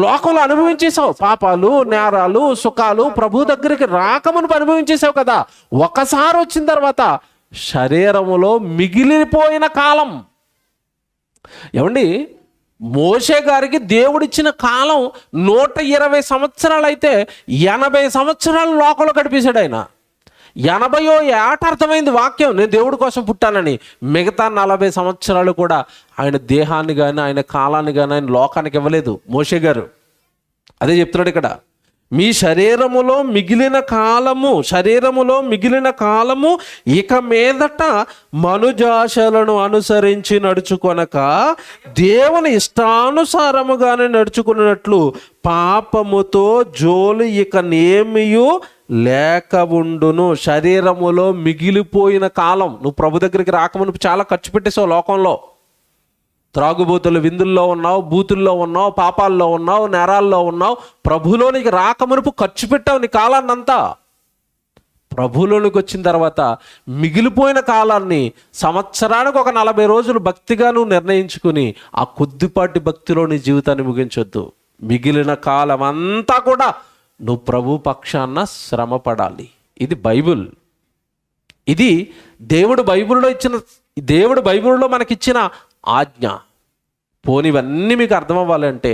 A: లోకంలో అనుభవించేసావు, పాపాలు, నేరాలు, సుఖాలు. ప్రభు దగ్గరికి రాక మునుపు అనుభవించేసావు కదా. ఒకసారి వచ్చిన తర్వాత శరీరములో మిగిలిపోయిన కాలం. ఏమండి, మోషే గారికి దేవుడిచ్చిన కాలం 120 సంవత్సరాలు అయితే 80 సంవత్సరాలు లోకంలో గడిపేశాడు ఆయన. 80వ ఏట అర్థమైంది వాక్యం, నేను దేవుడి కోసం పుట్టానని. మిగతా 40 సంవత్సరాలు కూడా ఆయన దేహాన్ని కానీ ఆయన కాలాన్ని కానీ ఆయన లోకానికి ఇవ్వలేదు మోషే గారు. అదే చెప్తున్నాడు ఇక్కడ, మీ శరీరములో మిగిలిన కాలము ఇక మీదట మనుజాశలను అనుసరించి నడుచుకొనక దేవుని ఇష్టానుసారముగానే నడుచుకున్నట్లు పాపముతో జోలి ఇక నేమియు లేక ఉండును. శరీరములో మిగిలిపోయిన కాలం. నువ్వు ప్రభు దగ్గరికి రాకమునుపు చాలా ఖర్చు పెట్టేసావు లోకంలో. త్రాగుబోతులు విందుల్లో ఉన్నావు, బూతుల్లో ఉన్నావు, పాపాల్లో ఉన్నావు, నేరాల్లో ఉన్నావు. ప్రభులోనికి రాకమునుపు ఖర్చు పెట్టావు నీ కాలాన్నంతా. ప్రభులోనికి వచ్చిన తర్వాత మిగిలిపోయిన కాలాన్ని సంవత్సరానికి ఒక 40 రోజులు భక్తిగా నువ్వు నిర్ణయించుకుని ఆ కొద్దిపాటి భక్తిలో నీ జీవితాన్ని ముగించొద్దు. మిగిలిన కాలం అంతా కూడా నువ్వు ప్రభు పక్షాన శ్రమ పడాలి. ఇది బైబిల్. ఇది దేవుడు బైబిల్లో మనకిచ్చిన ఆజ్ఞ. పోనివన్నీ మీకు అర్థం అవ్వాలంటే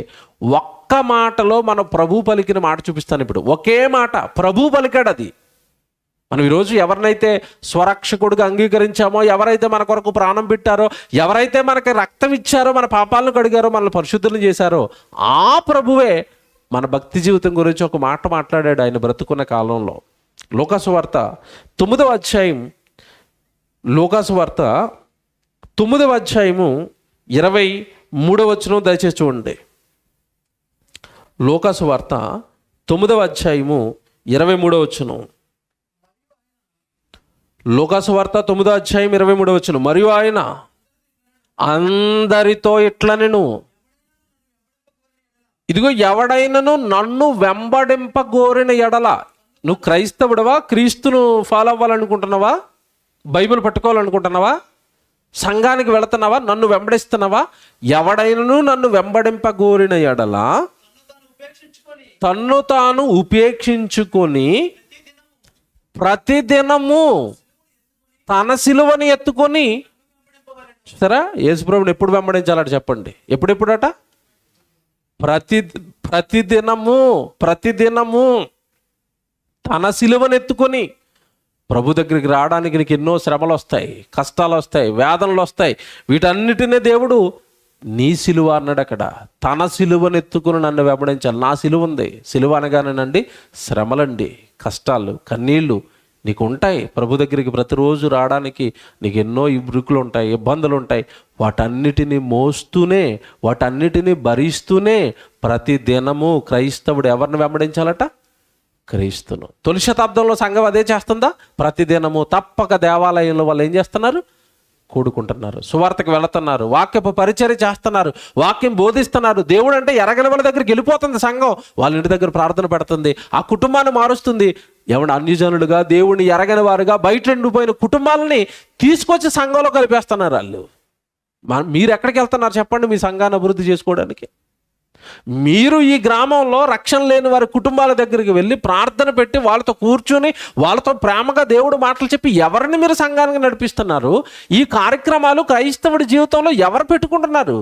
A: ఒక్క మాటలో మన ప్రభు పలికిన మాట చూపిస్తాను. ఇప్పుడు ఒకే మాట ప్రభు పలికాడు. అది మనం ఈరోజు ఎవరినైతే స్వరక్షకుడిగా అంగీకరించామో, ఎవరైతే మన కొరకు ప్రాణం పెట్టారో, ఎవరైతే మనకి రక్తం ఇచ్చారో, మన పాపాలను కడిగారో, మనల్ని పరిశుద్ధులను చేశారో, ఆ ప్రభువే మన భక్తి జీవితం గురించి ఒక మాట మాట్లాడాడు ఆయన బ్రతుకున్న కాలంలో. లూకాసు వార్త 9వ అధ్యాయం 23వ వచనం దయచేసి చూడండి. లూకాసు వార్త 9వ అధ్యాయము 23వ వచనం. లూకాసు వార్త 9వ అధ్యాయం 23వ వచనం. మరియు ఆయన అందరితో ఇట్లా నేను ఇదిగో ఎవడైనను నన్ను వెంబడింపగోరిన ఎడల, నువ్వు క్రైస్తవుడవా, క్రీస్తును ఫాలో అవ్వాలనుకుంటున్నావా, బైబిల్ పట్టుకోవాలనుకుంటున్నావా, సంఘానికి వెళుతున్నావా, నన్ను వెంబడిస్తున్నావా? ఎవడైనను నన్ను వెంబడింపగోరిన ఎడల తన్ను తాను ఉపేక్షించుకొని ప్రతిదినము తన సిలువని ఎత్తుకొని, చూసారా, యేసుప్రభుని ఎప్పుడు వెంబడించాలట చెప్పండి, ఎప్పుడెప్పుడట? ప్రతిదినము తన సిలువను ఎత్తుకొని. ప్రభు దగ్గరికి రావడానికి నీకు ఎన్నో శ్రమలు వస్తాయి, కష్టాలు వస్తాయి, వేదనలు వస్తాయి. వీటన్నిటినీ దేవుడు నీ సిలువ అన్నాడు అక్కడ. తన సిలువను ఎత్తుకుని నన్ను వెంబడించాలి. నా సిలువ ఉంది. సిలువ అనగానేనండి శ్రమలండి, కష్టాలు, కన్నీళ్ళు నీకు ఉంటాయి. ప్రభు దగ్గరికి ప్రతిరోజు రావడానికి నీకు ఎన్నో ఇబ్రుకులు ఉంటాయి, ఇబ్బందులు ఉంటాయి. వాటన్నిటిని మోస్తూనే, వాటన్నిటిని భరిస్తూనే ప్రతి దినము క్రైస్తవుడు ఎవరిని వెంబడించాలట? క్రీస్తును. తొలి శతాబ్దంలో సంఘం అదే చేస్తుందా? ప్రతిదినము తప్పక దేవాలయంలో వాళ్ళు ఏం చేస్తున్నారు? కూడుకుంటున్నారు, సువార్తకు వెళుతున్నారు, వాక్యపు పరిచర్య చేస్తున్నారు, వాక్యం బోధిస్తున్నారు. దేవుడు అంటే ఎరగని వాళ్ళ దగ్గరికి వెళ్ళిపోతుంది సంఘం. వాళ్ళ ఇంటి దగ్గర ప్రార్థన పెడుతుంది, ఆ కుటుంబాన్ని మారుస్తుంది. ఏమన్నా అన్యజనులుగా, దేవుడిని ఎరగని వారుగా బయట ఉండిపోయిన కుటుంబాలని తీసుకొచ్చి సంఘంలో కలిపేస్తున్నారు వాళ్ళు. మీరు ఎక్కడికి వెళ్తున్నారు చెప్పండి మీ సంఘాన్ని అభివృద్ధి చేసుకోవడానికి? మీరు ఈ గ్రామంలో రక్షణ లేని వారి కుటుంబాల దగ్గరికి వెళ్ళి ప్రార్థన పెట్టి వాళ్ళతో కూర్చొని వాళ్ళతో ప్రేమగా దేవుడు మాటలు చెప్పి ఎవరిని మీరు సంఘానికి నడిపిస్తున్నారు? ఈ కార్యక్రమాలు క్రైస్తవుడి జీవితంలో ఎవరు పెట్టుకుంటున్నారు?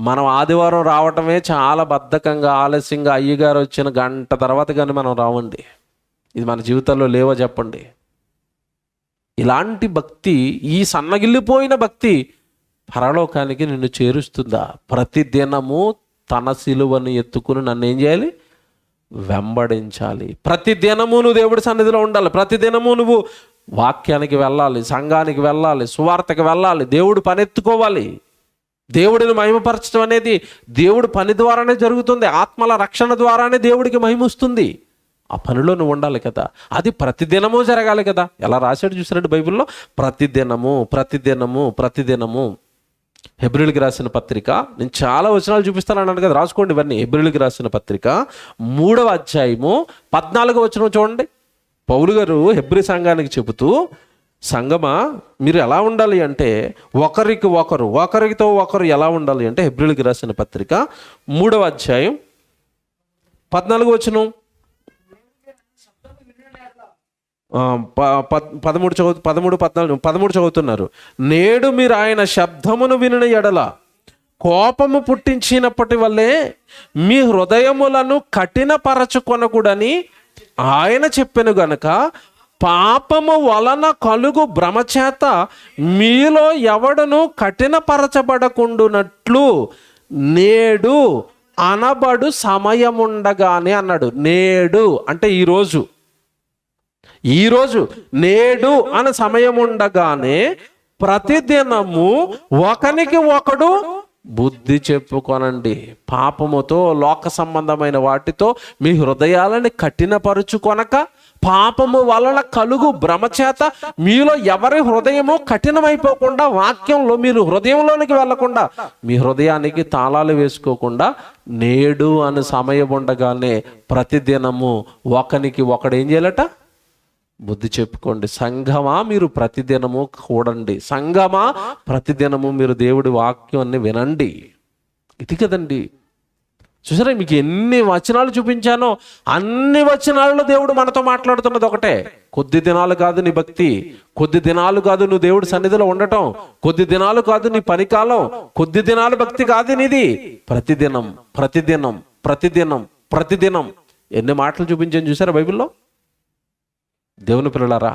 A: మనం ఆదివారం రావటమే చాలా బద్ధకంగా, ఆలస్యంగా, అయ్యగారు వచ్చిన గంట తర్వాత కానీ మనం రావండి. ఇది మన జీవితంలో లేవో చెప్పండి. ఇలాంటి భక్తి, ఈ సన్నగిల్లిపోయిన భక్తి పరలోకానికి నిన్ను చేరుస్తుందా? ప్రతిదినము తన సిలువను ఎత్తుకుని నన్ను ఏం చేయాలి? వెంబడించాలి. ప్రతిదినము నువ్వు దేవుడి సన్నిధిలో ఉండాలి. ప్రతిదినము నువ్వు వాక్యానికి వెళ్ళాలి, సంఘానికి వెళ్ళాలి, సువార్తకి వెళ్ళాలి, దేవుడు పనెత్తుకోవాలి. దేవుడిని మహిమపరచడం అనేది దేవుడి పని ద్వారానే జరుగుతుంది. ఆత్మల రక్షణ ద్వారానే దేవుడికి మహిమ వస్తుంది. ఆ పనిలో నువ్వు ఉండాలి కదా. అది ప్రతిదినము జరగాలి కదా. ఎలా రాశాడు చూసినట్టు బైబిల్లో, ప్రతిదినము ప్రతిదినము ప్రతిదినము. హెబ్రీయులకు రాసిన పత్రిక, నేను చాలా వచనాలు చూపిస్తాను అన్నాను కదా, రాసుకోండి ఇవన్నీ. హెబ్రీయులకు రాసిన పత్రిక 3వ అధ్యాయము 14వ వచనం చూడండి. పౌలు గారు హెబ్రీ సంఘానికి చెబుతూ, సంఘమా మీరు ఎలా ఉండాలి అంటే ఒకరితో ఒకరు ఎలా ఉండాలి అంటే, హెబ్రీయులకు రాసిన పత్రిక 3వ అధ్యాయం 14వ వచనం 13 చదువుతున్నారు. నేడు మీరు ఆయన శబ్దమును వినిన ఎడల కోపము పుట్టించినప్పటి వల్లే మీ హృదయములను కఠినపరచుకొనకూడని ఆయన చెప్పెను గనుక, పాపము వలన కలుగు భ్రమచేత మీలో ఎవడును కఠినపరచబడకుండునట్లు నేడు అనబడు సమయముండగానే అన్నాడు. నేడు అంటే ఈరోజు నేడు అనే సమయం ఉండగానే ప్రతిదినము ఒకనికి ఒకడు బుద్ధి చెప్పుకొనండి. పాపముతో, లోక సంబంధమైన వాటితో మీ హృదయాలని కఠినపరుచుకొనక, పాపము వలన కలుగు భ్రమచేత మీలో ఎవరి హృదయము కఠినమైపోకుండా, వాక్యంలో మీరు హృదయంలోనికి వెళ్లకుండా, మీ హృదయానికి తాళాలు వేసుకోకుండా, నేడు అనే సమయం ఉండగానే ప్రతిదినము ఒకనికి ఒకడు ఏం చేయాలట? బుద్ధి చెప్పుకోండి. సంఘమా మీరు ప్రతిదినము కూడండి. సంఘమా ప్రతిదినము మీరు దేవుడి వాక్యాన్ని వినండి. ఇది కదండి. చూసారా, మీకు ఎన్ని వచనాలు చూపించానో అన్ని వచనాలలో దేవుడు మనతో మాట్లాడుతున్నది ఒకటే. కొద్ది దినాలు కాదు నీ భక్తి, కొద్ది దినాలు కాదు నువ్వు దేవుడి సన్నిధిలో ఉండటం, కొద్ది దినాలు కాదు నీ పనికాలం, కొద్ది దినాలు భక్తి కాదు నీది. ప్రతిదినం ప్రతిదినం ప్రతిదినం ప్రతిదినం. ఎన్ని మాటలు చూపించాను చూసారా బైబిల్లో. దేవుని పిల్లలారా,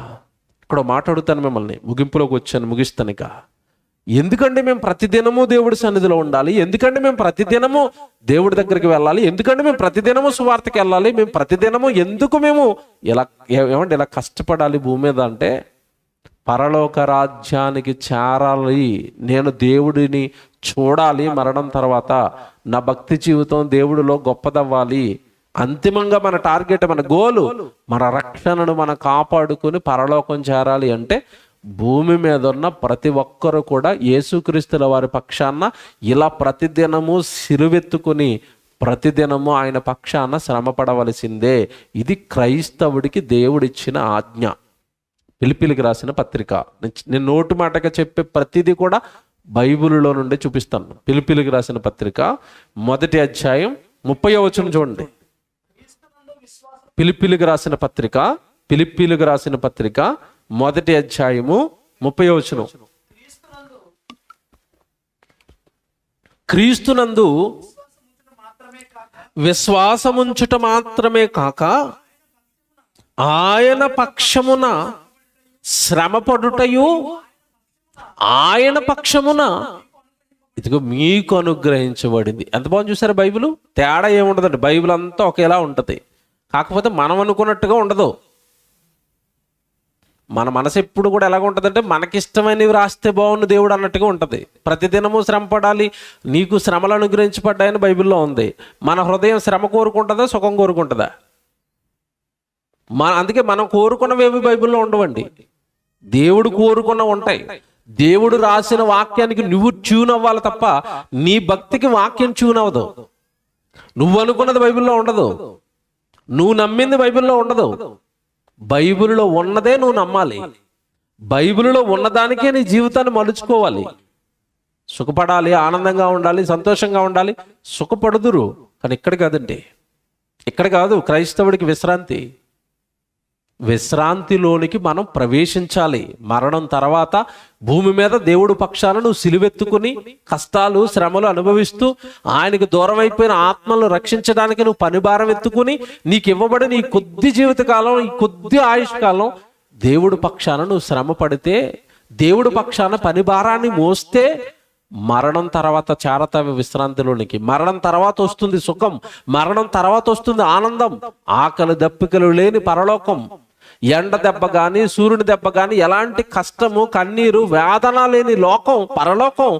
A: ఇక్కడ మాట్లాడుతాను మిమ్మల్ని, ముగింపులోకి వచ్చాను, ముగిస్తాను ఇక. ఎందుకంటే మేము ప్రతిదినము దేవుడి సన్నిధిలో ఉండాలి? ఎందుకంటే మేము ప్రతిదినము దేవుడి దగ్గరికి వెళ్ళాలి? ఎందుకంటే మేము ప్రతిదినము సువార్తకి వెళ్ళాలి? మేము ప్రతిదినము ఎందుకు మేము ఇలా కష్టపడాలి భూమి మీద అంటే, పరలోక రాజ్యానికి చేరాలి, నేను దేవుడిని చూడాలి, మరణం తర్వాత నా భక్తి జీవితం దేవుడిలో గొప్పదవ్వాలి. అంతిమంగా మన టార్గెట్, మన గోలు, మన రక్షణను మనం కాపాడుకుని పరలోకం చేరాలి అంటే భూమి మీద ఉన్న ప్రతి ఒక్కరు కూడా యేసుక్రీస్తుల వారి పక్షాన ఇలా ప్రతిదినము సిలువెత్తుకుని ప్రతిదినము ఆయన పక్షాన శ్రమపడవలసిందే. ఇది క్రైస్తవుడికి దేవుడిచ్చిన ఆజ్ఞ. ఫిలిప్పీలకు రాసిన పత్రిక, నేను నోటు మాటగా చెప్పే ప్రతిదీ కూడా బైబిల్లో నుండి చూపిస్తాను. ఫిలిప్పీలకు రాసిన పత్రిక 1వ అధ్యాయం 30వ వచనం చూడండి. ఫిలిప్పీలకు రాసిన పత్రిక 1వ అధ్యాయము 30వ వచనం. క్రీస్తునందు విశ్వాసముంచుట మాత్రమే కాక ఆయన పక్షమున శ్రమపడుటయు ఆయన పక్షమున ఇదిగో మీకు అనుగ్రహించబడింది. ఎంత బాగుంది చూసారా బైబిల్. తేడా ఏముండదండి, బైబిల్ అంతా ఒకేలా ఉంటుంది. కాకపోతే మనం అనుకున్నట్టుగా ఉండదు. మన మనసు ఎప్పుడు కూడా ఎలాగ ఉంటుందంటే మనకిష్టమైనవి రాస్తే బాగుండు దేవుడు అన్నట్టుగా ఉంటుంది. ప్రతిదినము శ్రమ పడాలి, నీకు శ్రమలు అనుగ్రహించబడ్డాయని బైబిల్లో ఉంది. మన హృదయం శ్రమ కోరుకుంటుందా, సుఖం కోరుకుంటుందా? అందుకే మనం కోరుకున్నవేవి బైబిల్లో ఉండవండి, దేవుడు కోరుకున్న ఉంటాయి. దేవుడు రాసిన వాక్యానికి నువ్వు ట్యూన్ అవ్వాలి తప్ప నీ భక్తికి వాక్యం ట్యూన్ అవ్వదు. నువ్వు అనుకున్నది బైబిల్లో ఉండదు, నువ్వు నమ్మింది బైబిల్లో ఉండదు. బైబిల్లో ఉన్నదే నువ్వు నమ్మాలి. బైబిల్లో ఉన్నదానికే నీ జీవితాన్ని మలుచుకోవాలి. సుఖపడాలి, ఆనందంగా ఉండాలి, సంతోషంగా ఉండాలి, సుఖపడుదురు. కానీ ఇక్కడ కాదండి, ఇక్కడ కాదు క్రైస్తవుడికి విశ్రాంతి. విశ్రాంతిలోనికి మనం ప్రవేశించాలి. మరణం తర్వాత భూమి మీద దేవుడు పక్షాన నువ్వు సిలువెత్తుకుని కష్టాలు శ్రమలు అనుభవిస్తూ ఆయనకు దూరం అయిపోయిన ఆత్మలను రక్షించడానికి నువ్వు పనిభారం ఎత్తుకుని నీకు ఇవ్వబడి నీ కొద్ది జీవితకాలం, ఈ కొద్ది ఆయుష్కాలం దేవుడు పక్షాన నువ్వు శ్రమ పడితే, దేవుడు పక్షాన పనిభారాన్ని మోస్తే మరణం తర్వాత చేరతావి విశ్రాంతిలోనికి. మరణం తర్వాత వస్తుంది సుఖం, మరణం తర్వాత వస్తుంది ఆనందం, ఆకలి దప్పికలు లేని పరలోకం, ఎండ దెబ్బ కానీ సూర్యుని దెబ్బ కానీ ఎలాంటి కష్టము కన్నీరు వేదన లేని లోకం, పరలోకం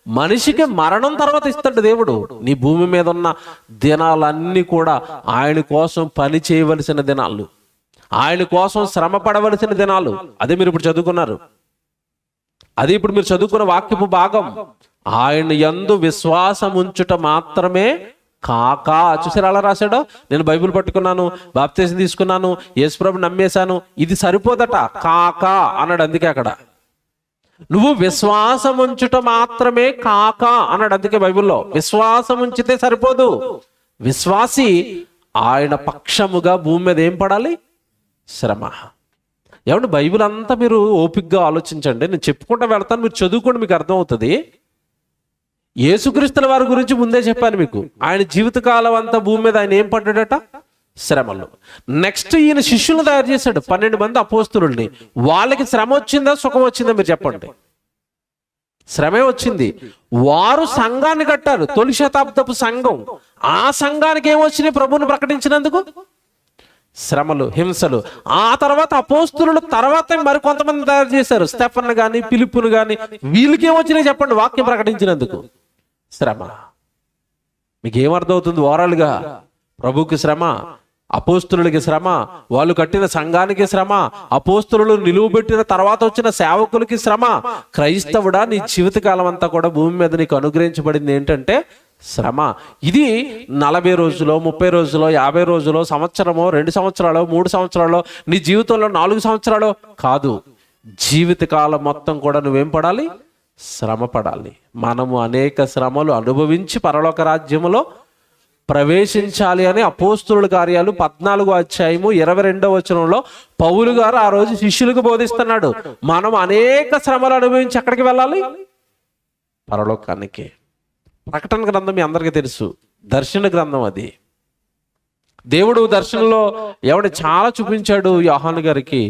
A: మనిషికి మరణం తర్వాత ఇస్తాడు దేవుడు. నీ భూమి మీద ఉన్న దినాలన్నీ కూడా ఆయన కోసం పని చేయవలసిన దినాలు, ఆయన కోసం శ్రమ పడవలసిన దినాలు. అదే మీరు ఇప్పుడు చదువుకున్నారు, అది ఇప్పుడు మీరు చదువుకున్న వాక్యపు భాగం. ఆయన యందు విశ్వాసం ఉంచుట మాత్రమే కాక. చూసారు అలా రాశాడో, నేను బైబిల్ పట్టుకున్నాను, బాప్తిసం తీసుకున్నాను, యేసుప్రభు నమ్మేశాను, ఇది సరిపోదట, కాక అన్నాడు. అందుకే అక్కడ నువ్వు విశ్వాసం ఉంచుట మాత్రమే కాక అన్నాడు. అందుకే బైబిల్లో విశ్వాసం ఉంచితే సరిపోదు. విశ్వాసి ఆయన పక్షముగా భూమి మీద ఏం పడాలి? శ్రమ. ఏమంటే బైబిల్ అంతా మీరు ఓపికగా ఆలోచించండి, నేను చెప్పుకుంటూ వెళ్తాను, మీరు చదువుకోండి, మీకు అర్థమవుతుంది. యేసుక్రీస్తుల వారి గురించి ముందే చెప్పాను మీకు. ఆయన జీవితకాలం అంతా భూమి మీద ఆయన ఏం పడ్డాడట? శ్రమలు. నెక్స్ట్ ఈయన శిష్యులను తయారు చేశాడు, 12 మంది అపోస్తులుల్ని. వాళ్ళకి శ్రమ వచ్చిందా సుఖం వచ్చిందా మీరు చెప్పండి? శ్రమే వచ్చింది. వారు సంఘాన్ని కట్టారు, తొలి శతాబ్దపు సంఘం. ఆ సంఘానికి ఏమొచ్చినాయి? ప్రభువుని ప్రకటించినందుకు శ్రమలు, హింసలు. ఆ తర్వాత అపోస్తులు తర్వాత మరికొంతమంది తయారు చేశారు, స్టెఫన్ను కానీ ఫిలిప్పును కానీ. వీళ్ళకి ఏమొచ్చినాయి చెప్పండి? వాక్యం ప్రకటించినందుకు శ్రమ. మీకు ఏమర్థమవుతుంది? ఓవరాల్గా ప్రభువుకి శ్రమ, అపోస్తులకి శ్రమ, వాళ్ళు కట్టిన సంఘానికి శ్రమ, అపోస్తులు నిలువబెట్టిన తర్వాత వచ్చిన సేవకులకి శ్రమ. క్రైస్తవుడా, నీ జీవితకాలం అంతా కూడా భూమి మీద నీకు అనుగ్రహించబడింది ఏంటంటే శ్రమ. ఇది 40 రోజులో, 30 రోజులో, 50 రోజులో, సంవత్సరమో, 2 సంవత్సరాలు, 3 సంవత్సరాలు, నీ జీవితంలో 4 సంవత్సరాలు కాదు. జీవితకాలం మొత్తం కూడా నువ్వేం పడాలి? శ్రమ పడాలి. మనము అనేక శ్రమలు అనుభవించి పరలోక రాజ్యములో ప్రవేశించాలి అని అపోస్తుల కార్యాలు 14వ అధ్యాయము 22వ వచనంలో పౌలు గారు ఆ రోజు శిష్యులకు బోధిస్తున్నాడు. మనం అనేక శ్రమలు అనుభవించి ఎక్కడికి వెళ్ళాలి? పరలోకానికి. ప్రకటన గ్రంథం మీ అందరికీ తెలుసు, దర్శన గ్రంథం. అది దేవుడు దర్శనంలో ఎవడు చాలా చూపించాడు యోహాను గారికి.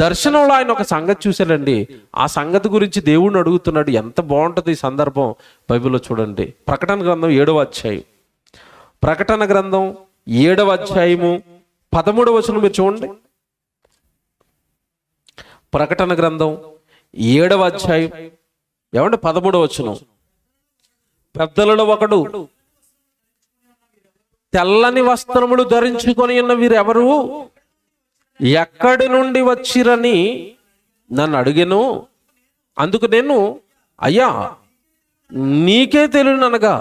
A: దర్శనంలో ఆయన ఒక సంగతి చూశాడండి. ఆ సంగతి గురించి దేవుడిని అడుగుతున్నాడు. ఎంత బాగుంటుంది ఈ సందర్భం బైబిల్లో చూడండి. ప్రకటన గ్రంథం 7వ అధ్యాయం, ప్రకటన గ్రంథం 7వ అధ్యాయము 13వ వచనం మీరు చూడండి. ప్రకటన గ్రంథం 7వ అధ్యాయం ఏమంటే 13వ వచనం. పెద్దలలో ఒకడు తెల్లని వస్త్రములు ధరించుకొని ఉన్న వీరెవరు, ఎక్కడి నుండి వచ్చిరని నన్ను అడిగాను. అందుకు నేను, అయ్యా నీకే తెలియననగా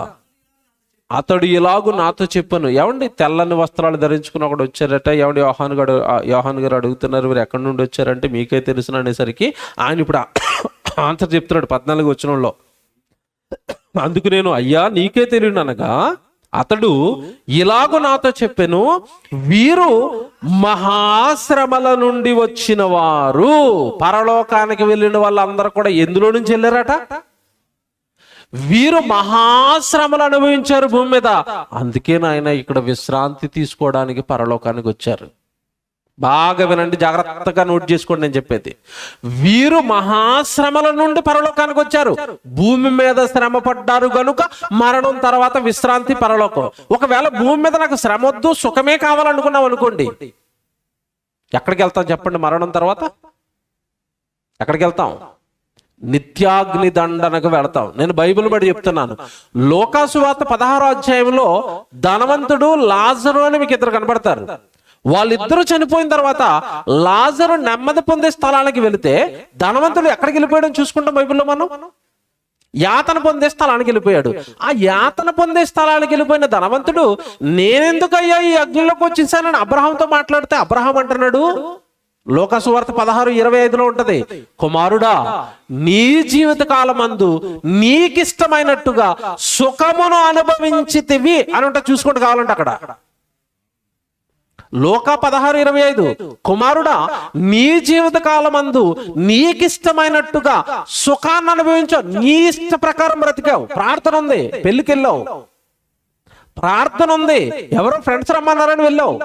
A: అతడు ఇలాగూ నాతో చెప్పాను. ఏమండి, తెల్లని వస్త్రాలు ధరించుకుని ఒకడు వచ్చారట. ఏమండి, యోహాను గారు అడుగుతున్నారు, మీరు ఎక్కడి నుండి వచ్చారంటే మీకే తెలుసును అనేసరికి ఆయన ఇప్పుడు ఆన్సర్ చెప్తున్నాడు 14 వచనంలో. అందుకు నేను, అయ్యా నీకే తెలియననగా అతడు ఇలాగూ నాతో చెప్పాను, వీరు మహాశ్రమల నుండి వచ్చిన వారు. పరలోకానికి వెళ్ళిన వాళ్ళందరూ కూడా ఎందులో నుంచి వెళ్ళారట? వీరు మహాశ్రమలు అనుభవించారు భూమి మీద. అందుకే నాయన ఇక్కడ విశ్రాంతి తీసుకోవడానికి పరలోకానికి వచ్చారు. బాగా వినండి, జాగ్రత్తగా నోట్ చేసుకోండి నేను చెప్పేది. వీరు మహాశ్రమల నుండి పరలోకానికి వచ్చారు. భూమి మీద శ్రమ పడ్డారు గనుక మరణం తర్వాత విశ్రాంతి పరలోకం. ఒకవేళ భూమి మీద నాకు శ్రమ వద్దు, సుఖమే కావాలనుకున్నాం అనుకోండి, ఎక్కడికి వెళ్తాం చెప్పండి? మరణం తర్వాత ఎక్కడికి వెళ్తాం? నిత్యాగ్ని దండనకు వెళతాం. నేను బైబిల్ బట్టి చెప్తున్నాను. లోకాసు వార్త 16వ అధ్యాయంలో ధనవంతుడు, లాజరు అని మీకు ఇద్దరు కనబడతారు. వాళ్ళిద్దరూ చనిపోయిన తర్వాత లాజరు నెమ్మది పొందే స్థలానికి వెళితే ధనవంతుడు ఎక్కడికి వెళ్ళిపోయాడని చూసుకుంటాం బైబిల్లో మనం. యాతన పొందే స్థలానికి వెళ్ళిపోయాడు. ఆ యాతన పొందే స్థలానికి వెళ్ళిపోయిన ధనవంతుడు, నేనెందుకయ్యా ఈ అగ్నిలోకి వచ్చేసానని అబ్రహాంతో మాట్లాడితే అబ్రహాం అంటున్నాడు, లోకాసు వార్త 16:25 ఉంటది, కుమారుడా నీ జీవిత కాలమందు నీకిష్టమైనట్టుగా సుఖమును అనుభవించితివి అని ఉంటే చూసుకోండి కావాలంటే అక్కడ. లోక 16:25, కుమారుడా నీ జీవిత కాలమందు నీకిష్టమైనట్టుగా సుఖాన్ని అనుభవించావు, నీ ఇష్ట ప్రకారం బ్రతికావు. ప్రార్థన ఉంది, పెళ్లికి వెళ్ళావు. ప్రార్థన ఉంది, ఎవరో ఫ్రెండ్స్ రమ్మన్నారని వెళ్ళావు.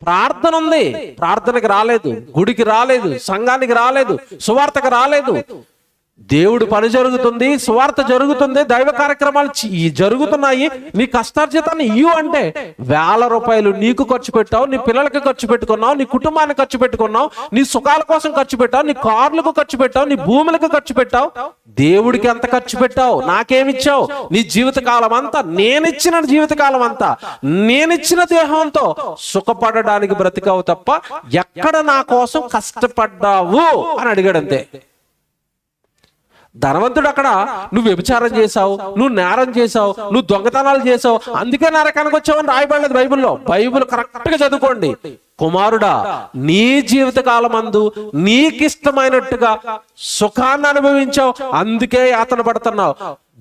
A: ప్రార్థన ఉంది, ప్రార్థనకి రాలేదు, గుడికి రాలేదు, సంఘానికి రాలేదు, సువార్తకు రాలేదు. దేవుడి పని జరుగుతుంది, సువార్త జరుగుతుంది, దైవ కార్యక్రమాలు జరుగుతున్నాయి. నీ కష్టార్జితాన్ని ఇయ్యు అంటే వేల రూపాయలు నీకు ఖర్చు పెట్టావు, నీ పిల్లలకి ఖర్చు పెట్టుకున్నావు, నీ కుటుంబానికి ఖర్చు పెట్టుకున్నావు, నీ సుఖాల కోసం ఖర్చు పెట్టావు, నీ కార్లకు ఖర్చు పెట్టావు, నీ భూములకు ఖర్చు పెట్టావు. దేవుడికి ఎంత ఖర్చు పెట్టావు? నాకేమిచ్చావు? నీ జీవితకాలం అంతా నేనిచ్చిన జీవితకాలం అంతా నేనిచ్చిన దేహంతో సుఖపడడానికి బ్రతికావు తప్ప ఎక్కడ నా కోసం కష్టపడ్డావు అని అడిగాడంతే. ధనవంతుడు అక్కడ, నువ్వు వ్యభిచారం చేసావు, నువ్వు నేరం చేసావు, నువ్వు దొంగతనాలు చేసావు, అందుకే నరకానికి వచ్చావని రాయబడలేదు బైబిల్లో. బైబిల్ కరెక్ట్ గా చదువుకోండి. కుమారుడా నీ జీవిత కాలమందు నీకిష్టమైనట్టుగా సుఖాన్ని అనుభవించావు, అందుకే యాతన పడుతున్నావు.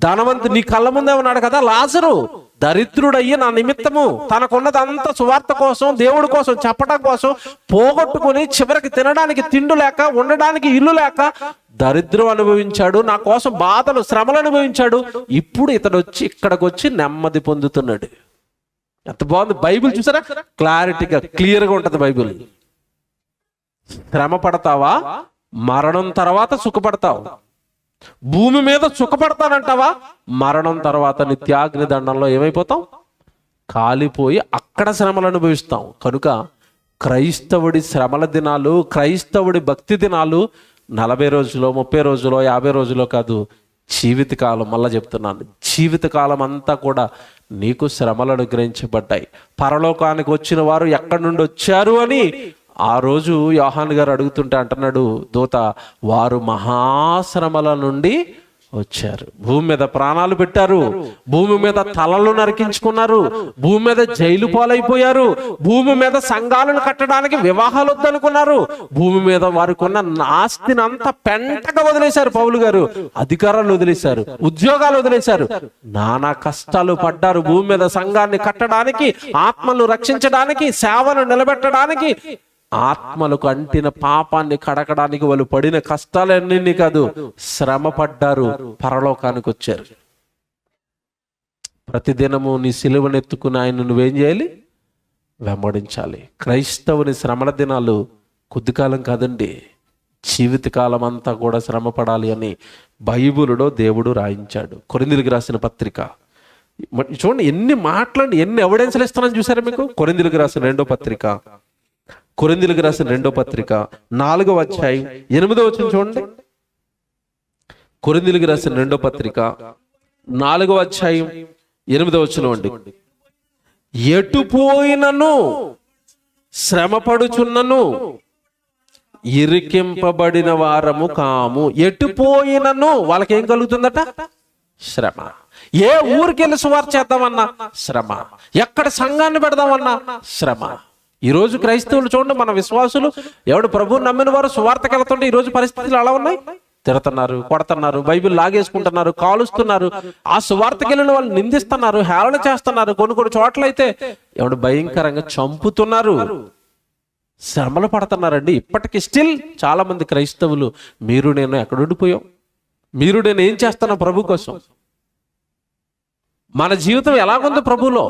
A: ధనవంతుడు నీ కళ్ళ ముందే ఉన్నాడు కదా, లాజరు దరిద్రుడయ్యి నా నిమిత్తము తనకున్నదంతా సువార్త కోసం, దేవుడి కోసం చెప్పడం కోసం పోగొట్టుకుని చివరికి తినడానికి తిండి లేక, ఉండడానికి ఇల్లు లేక దరిద్రం అనుభవించాడు, నా కోసం బాధలు, శ్రమలు అనుభవించాడు. ఇప్పుడు ఇతడు వచ్చి ఇక్కడికి వచ్చి నెమ్మది పొందుతున్నాడు. ఎంత బాగుంది బైబిల్, చూసారా? క్లారిటీగా క్లియర్గా ఉంటది బైబిల్. శ్రమ పడతావా? మరణం తర్వాత సుఖపడతావు. భూమి మీద సుఖపడతానంటావా? మరణం తర్వాత నిత్యాగ్ని దండంలో ఏమైపోతాం? కాలిపోయి అక్కడ శ్రమలు అనుభవిస్తాం. కనుక క్రైస్తవుడి శ్రమల దినాలు, క్రైస్తవుడి భక్తి దినాలు 40 రోజులో, 30 రోజులో, 50 రోజులో కాదు, జీవితకాలం. మళ్ళా చెప్తున్నాను, జీవితకాలం అంతా కూడా నీకు శ్రమలు అనుగ్రహించబడ్డాయి. పరలోకానికి వచ్చిన వారు ఎక్కడి నుండి వచ్చారు అని ఆ రోజు యోహాను గారు అడుగుతుంటే అంటున్నాడు దూత, వారు మహాశ్రమల నుండి వచ్చారు. భూమి మీద ప్రాణాలు పెట్టారు, భూమి మీద తలలు నరికించుకున్నారు, భూమి మీద జైలు పాలైపోయారు, భూమి మీద సంఘాలను కట్టడానికి వివాహాలు వద్దనుకున్నారు, భూమి మీద వారికి ఉన్న ఆస్తిని అంతా పెంటగా వదిలేశారు. పౌలు గారు అధికారాలు వదిలేశారు, ఉద్యోగాలు వదిలేశారు, నానా కష్టాలు పడ్డారు. భూమి మీద సంఘాన్ని కట్టడానికి, ఆత్మలను రక్షించడానికి, సేవను నిలబెట్టడానికి, ఆత్మలకు అంటిన పాపాన్ని కడకడానికి వాళ్ళు పడిన కష్టాలన్నీ కాదు, శ్రమ పడ్డారు, పరలోకానికి వచ్చారు. ప్రతిదినము నీ సిలువనెత్తుకుని ఆయన నువ్వేం చేయాలి? వెంబడించాలి. క్రైస్తవుని శ్రమల దినాలు కొద్ది కాలం కాదండి, జీవితకాలం అంతా కూడా శ్రమ పడాలి అని బైబిలులో దేవుడు రాయించాడు. కొరింథీయులకు రాసిన పత్రిక చూడండి, ఎన్ని మాట్లాడి ఎన్ని ఎవిడెన్స్లు ఇస్తానని చూసారా మీకు? కొరింథీయులకు రాసిన 2వ పత్రిక, కొరింథీయులకు రాసిన 2వ పత్రిక 4వ అధ్యాయం 8వ వచనం చూడండి. కొరింథీయులకు రాసిన 2వ పత్రిక 4వ అధ్యాయం 8వ వచనం అండి. ఎటు పోయినను శ్రమ పడుచున్నను ఇరికింపబడిన వారము కాము. ఎటుపోయినను వాళ్ళకేం కలుగుతుందట? శ్రమ. ఏ ఊరికెళ్ళి సువార్త చేద్దామన్నా శ్రమ, ఎక్కడ సంఘాన్ని పెడదామన్నా శ్రమ. ఈరోజు క్రైస్తవులు చూడండి, మన విశ్వాసులు ఎవడు ప్రభువుని నమ్మిన వారు సువార్తకి వెళ్తుంటే ఈరోజు పరిస్థితులు అలా ఉన్నాయి. తిడుతున్నారు, కొడుతున్నారు, బైబిల్ లాగేసుకుంటున్నారు, కాలుస్తున్నారు, ఆ సువార్తకి వెళ్ళిన వాళ్ళు నిందిస్తున్నారు, హేళన చేస్తున్నారు. కొన్ని చోట్ల అయితే ఎవడు భయంకరంగా చంపుతున్నారు, శ్రమలు పడుతున్నారండి. ఇప్పటికీ స్టిల్ చాలా మంది క్రైస్తవులు మీరు నేను ఎక్కడ ఉండిపోయాం, మీరు నేను ఏం చేస్తున్నా ప్రభు కోసం, మన జీవితం ఎలాగుంది ప్రభువులో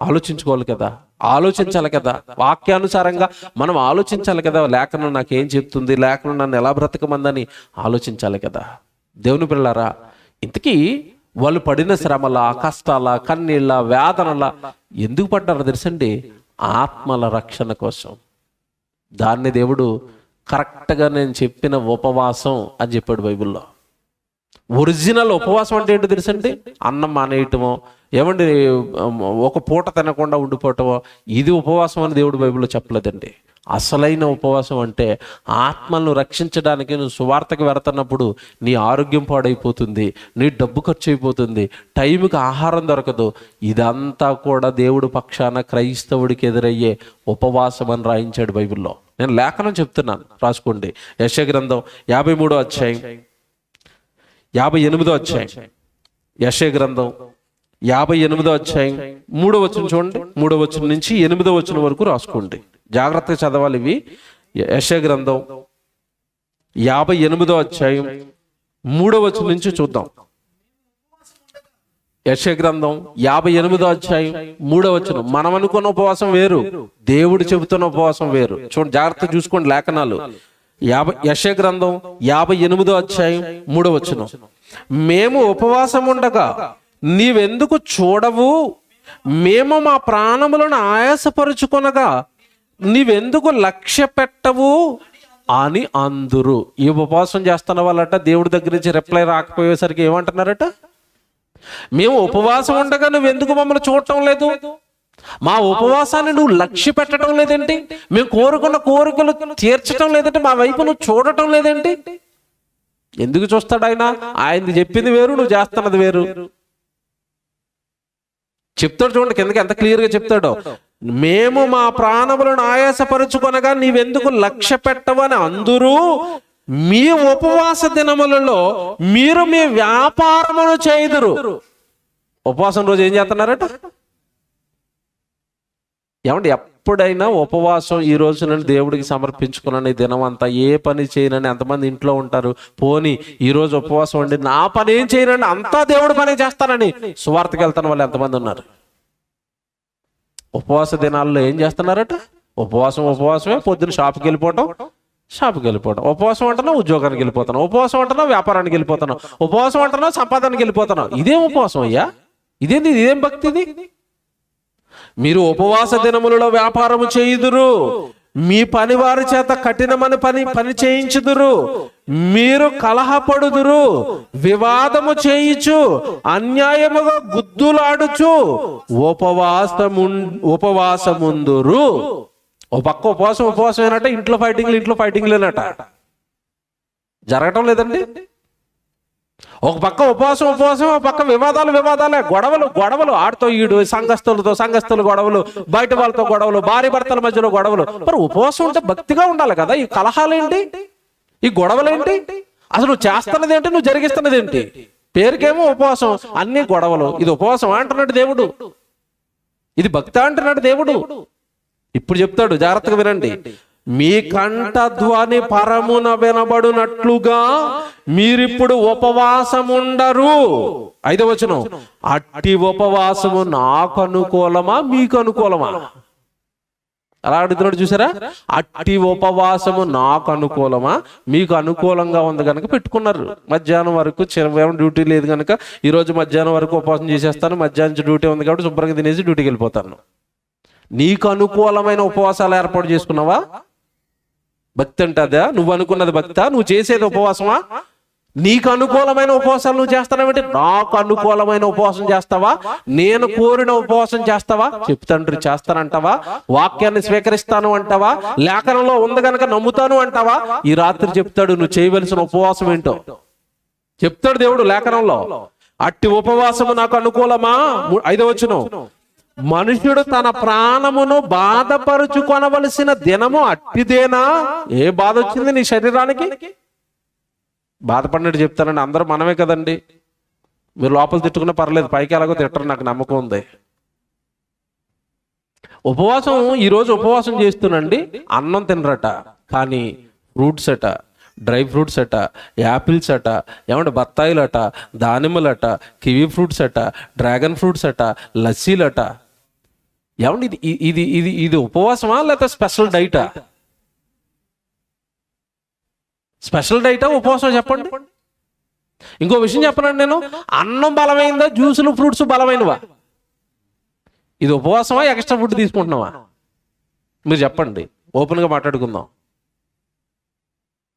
A: ఆలోచించుకోవాలి కదా, ఆలోచించాలి కదా, వాక్యానుసారంగా మనం ఆలోచించాలి కదా. లేఖనం నాకేం చెప్తుంది, లేఖనం నన్ను ఎలా బ్రతకమందని ఆలోచించాలి కదా. దేవుని పిల్లారా, ఇంతకీ వాళ్ళు పడిన శ్రమల, కష్టాల, కన్నీళ్ళ, వేదనల ఎందుకు పడ్డారో తెలుసండి? ఆత్మల రక్షణ కోసం. దాన్ని దేవుడు కరెక్ట్గా నేను చెప్పిన ఉపవాసం అని చెప్పాడు బైబిల్లో. ఒరిజినల్ ఉపవాసం అంటే ఏంటో తెలుసండి? అన్నం మానేయటమో, ఏమండి ఒక పూట తినకుండా ఉండిపోవటమో, ఇది ఉపవాసం అని దేవుడు బైబిల్లో చెప్పలేదండి. అసలైన ఉపవాసం అంటే ఆత్మలను రక్షించడానికి నువ్వు సువార్తకు వెళుతున్నప్పుడు నీ ఆరోగ్యం పాడైపోతుంది, నీ డబ్బు ఖర్చు అయిపోతుంది, టైంకి ఆహారం దొరకదు. ఇదంతా కూడా దేవుడు పక్షాన క్రైస్తవుడికి ఎదురయ్యే ఉపవాసం అని రాయించాడు బైబిల్లో. నేను లేఖనం చెప్తున్నాను, రాసుకోండి. యెషయా గ్రంథం 53వ అధ్యాయం 58వ అధ్యాయం. యెషయా గ్రంథం 58వ అధ్యాయం 3వ వచనం చూడండి. 3వ వచనం నుంచి 8వ వచనం వరకు రాసుకోండి, జాగ్రత్తగా చదవాలి ఇవి. యెషయా గ్రంథం 58వ అధ్యాయం 3వ వచనం నుంచి చూద్దాం. యెషయా గ్రంథం 58వ అధ్యాయం 3వ వచనం. మనం అనుకున్న ఉపవాసం వేరు, దేవుడు చెబుతున్న ఉపవాసం వేరు. చూడండి, జాగ్రత్తగా చూసుకోండి లేఖనాలు. యెషయా గ్రంథం 58వ అధ్యాయం 3వ వచనం. మేము ఉపవాసం ఉండగా నీవెందుకు చూడవు, మేము మా ప్రాణములను ఆయాసపరుచుకొనగా నీవెందుకు లక్ష్య పెట్టవు అని అందురు. ఈ ఉపవాసం చేస్తున్న వాళ్ళట దేవుడి దగ్గర నుంచి రిప్లై రాకపోయేసరికి ఏమంటున్నారట? మేము ఉపవాసం ఉండగా నువ్వెందుకు మమ్మల్ని చూడటం లేదు, మా ఉపవాసాన్ని నువ్వు లక్ష్య పెట్టడం లేదేంటి, మేము కోరుకున్న కోరికలు తీర్చడం లేదంటే, మా వైపు నువ్వు చూడటం లేదేంటి? ఎందుకు చూస్తాడు ఆయన? ఆయనది చెప్పింది వేరు, నువ్వు చేస్తున్నది వేరు. చెప్తాడు చూడండి కిందకి ఎంత క్లియర్గా చెప్తాడో. మేము మా ప్రాణములను ఆయాసపరుచుకొనగా నీవెందుకు లక్ష్య పెట్టవని అందురు, మీ ఉపవాస దినములలో మీరు మీ వ్యాపారమును చేయుదురు. ఉపవాసం రోజు ఏం చేస్తున్నారట? ఏమంటే ఎప్పుడైనా ఉపవాసం ఈ రోజు నేను దేవుడికి సమర్పించుకున్నాను, దినం అంతా ఏ పని చేయనని ఎంతమంది ఇంట్లో ఉంటారు. పోనీ ఈరోజు ఉపవాసం అండి, నా పని ఏం చేయనండి, అంతా దేవుడి పని చేస్తానని సువార్తకి వెళ్తాను వాళ్ళు ఎంతమంది ఉన్నారు? ఉపవాస దినాల్లో ఏం చేస్తున్నారట? ఉపవాసమే. పొద్దున్న షాప్కి వెళ్ళిపోవటం, ఉపవాసం అంటున్నా ఉద్యోగానికి వెళ్ళిపోతాను, ఉపవాసం అంటున్నా వ్యాపారానికి వెళ్ళిపోతాను, ఉపవాసం అంటున్నా సంపాదనకి వెళ్ళిపోతాను. ఇదేం ఉపవాసం అయ్యా? ఇదేం భక్తి ఇది? మీరు ఉపవాస దినములలో వ్యాపారము చేయుదురు, మీ పని వారి చేత కఠినమైన పని చేయించుదురు, మీరు కలహపడుదురు, వివాదము చేయించు, అన్యాయముగా గుద్దులాడుచు ఉపవాసముందురు. ఓ పక్క ఉపవాసం ఏనట, ఇంట్లో ఫైటింగ్లేనట. జరగటం లేదండి. ఒక పక్క ఉపవాసం, ఒక పక్క వివాదాలే, గొడవలు, ఆడితో ఈడు, సంఘస్థులు గొడవలు, బయట వాళ్ళతో గొడవలు, భార్య భర్తల మధ్యలో గొడవలు. మరి ఉపవాసం ఉంటే భక్తిగా ఉండాలి కదా. ఈ కలహాలేంటి, ఈ గొడవలేంటి? అసలు నువ్వు చేస్తున్నది ఏంటి, నువ్వు జరిగిస్తున్నది ఏంటి? పేరుకేమో ఉపవాసం, అన్ని గొడవలు. ఇది ఉపవాసం అంటున్నాడు దేవుడు, ఇది భక్తి అంటున్నాడు దేవుడు. ఇప్పుడు చెప్తాడు, జాగ్రత్తగా వినండి. మీ కంఠధ్వని పరమున వినబడునట్లుగా మీరిప్పుడు ఉపవాసముండరు. 5వ వచనం. అట్టి ఉపవాసము నాకు అనుకూలమా మీకు అనుకూలమా? అలా అడుగుతున్నాడు చూసారా? అట్టి ఉపవాసము నాకు అనుకూలమా మీకు అనుకూలంగా ఉంది కనుక పెట్టుకున్నారు. మధ్యాహ్నం వరకు డ్యూటీ లేదు కనుక ఈరోజు మధ్యాహ్నం వరకు ఉపవాసం చేసేస్తాను, మధ్యాహ్నం డ్యూటీ ఉంది కాబట్టి శుభ్రంగా తినేసి డ్యూటీకి వెళ్ళిపోతాను. నీకు అనుకూలమైన ఉపవాసాలు ఏర్పాటు చేసుకున్నావా? భక్తి అంటే అదా? నువ్వు అనుకున్నది భక్తా? నువ్వు చేసేది ఉపవాసమా? నీకు అనుకూలమైన ఉపవాసాలు నువ్వు చేస్తానంటే, నాకు అనుకూలమైన ఉపవాసం చేస్తావా? నేను కోరిన ఉపవాసం చేస్తావా? చెప్తాండ్రి చేస్తానంటావా? వాక్యాన్ని స్వీకరిస్తాను అంటావా? లేఖనంలో ఉంది కనుక నమ్ముతాను అంటావా? ఈ రాత్రి చెప్తాడు నువ్వు చేయవలసిన ఉపవాసం ఏంటో చెప్తాడు దేవుడు లేఖనంలో. అట్టి ఉపవాసము నాకు అనుకూలమా? 5వ వచనం, మనుష్యుడు తన ప్రాణమును బాధపరుచుకొనవలసిన దినము అట్టిదేనా? ఏ బాధ వచ్చింది నీ శరీరానికి? బాధపడినట్టు చెప్తానండి, అందరూ మనమే కదండి. మీరు లోపల తిట్టుకున్నా పర్లేదు, పైకి ఎలాగో తిట్టరు, నాకు నమ్మకం ఉంది. ఉపవాసం ఈరోజు ఉపవాసం చేస్తున్నండి, అన్నం తినరట, కానీ ఫ్రూట్స్ అట, డ్రై ఫ్రూట్స్ అట, యాపిల్స్ అట, ఏమంటే బత్తాయిలట, దానిమ్మలట, కివీ ఫ్రూట్స్ అట, డ్రాగన్ ఫ్రూట్స్ అట, లస్సీలట. ఏమండి ఇది ఇది ఇది ఇది ఉపవాసమా లేకపోతే స్పెషల్ డైటా? స్పెషల్ డైటా ఉపవాసం చెప్పండి. ఇంకో విషయం చెప్పనండి, నేను అన్నం బలమైందా, జ్యూసులు ఫ్రూట్స్ బలమైనవా? ఇది ఉపవాసమా, ఎక్స్ట్రా ఫుడ్ తీసుకుంటున్నావా? మీరు చెప్పండి, ఓపెన్గా మాట్లాడుకుందాం.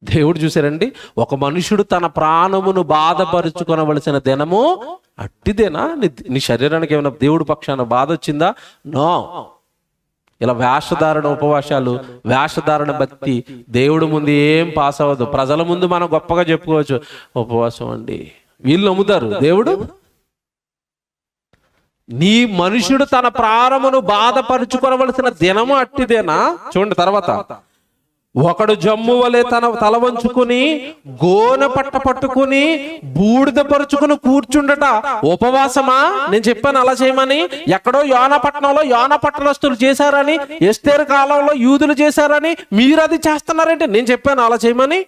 A: దేవుడు చూసారండి, ఒక మనుషుడు తన ప్రాణమును బాధపరుచుకొనవలసిన దినము అట్టిదేనా? నీ శరీరానికి ఏమైనా దేవుడి పక్షాన బాధ వచ్చిందా? నో. ఇలా వేషధారణ ఉపవాసాలు, వేషధారణ భక్తి దేవుడి ముందు ఏం పాస్ అవ్వదు. ప్రజల ముందు మనం గొప్పగా చెప్పుకోవచ్చు, ఉపవాసం అండి, వీళ్ళు నమ్ముతారు. దేవుడు, నీ మనుషుడు తన ప్రాణమును బాధపరుచుకొనవలసిన దినము అట్టిదేనా? చూడండి తర్వాత, ఒకడు జమ్ము వలె తన తల వంచుకుని గోనె పట్ట పట్టుకుని బూడిద పరుచుకుని కూర్చుండట ఉపవాసమా? నేను చెప్పాను అలా చేయమని. ఎక్కడో యోనాపట్నంలో యోనాపట్టణస్తులు చేశారని, ఎస్తేరు కాలంలో యూదులు చేశారని మీరు అది చేస్తున్నారంటే నేను చెప్పాను అలా చేయమని?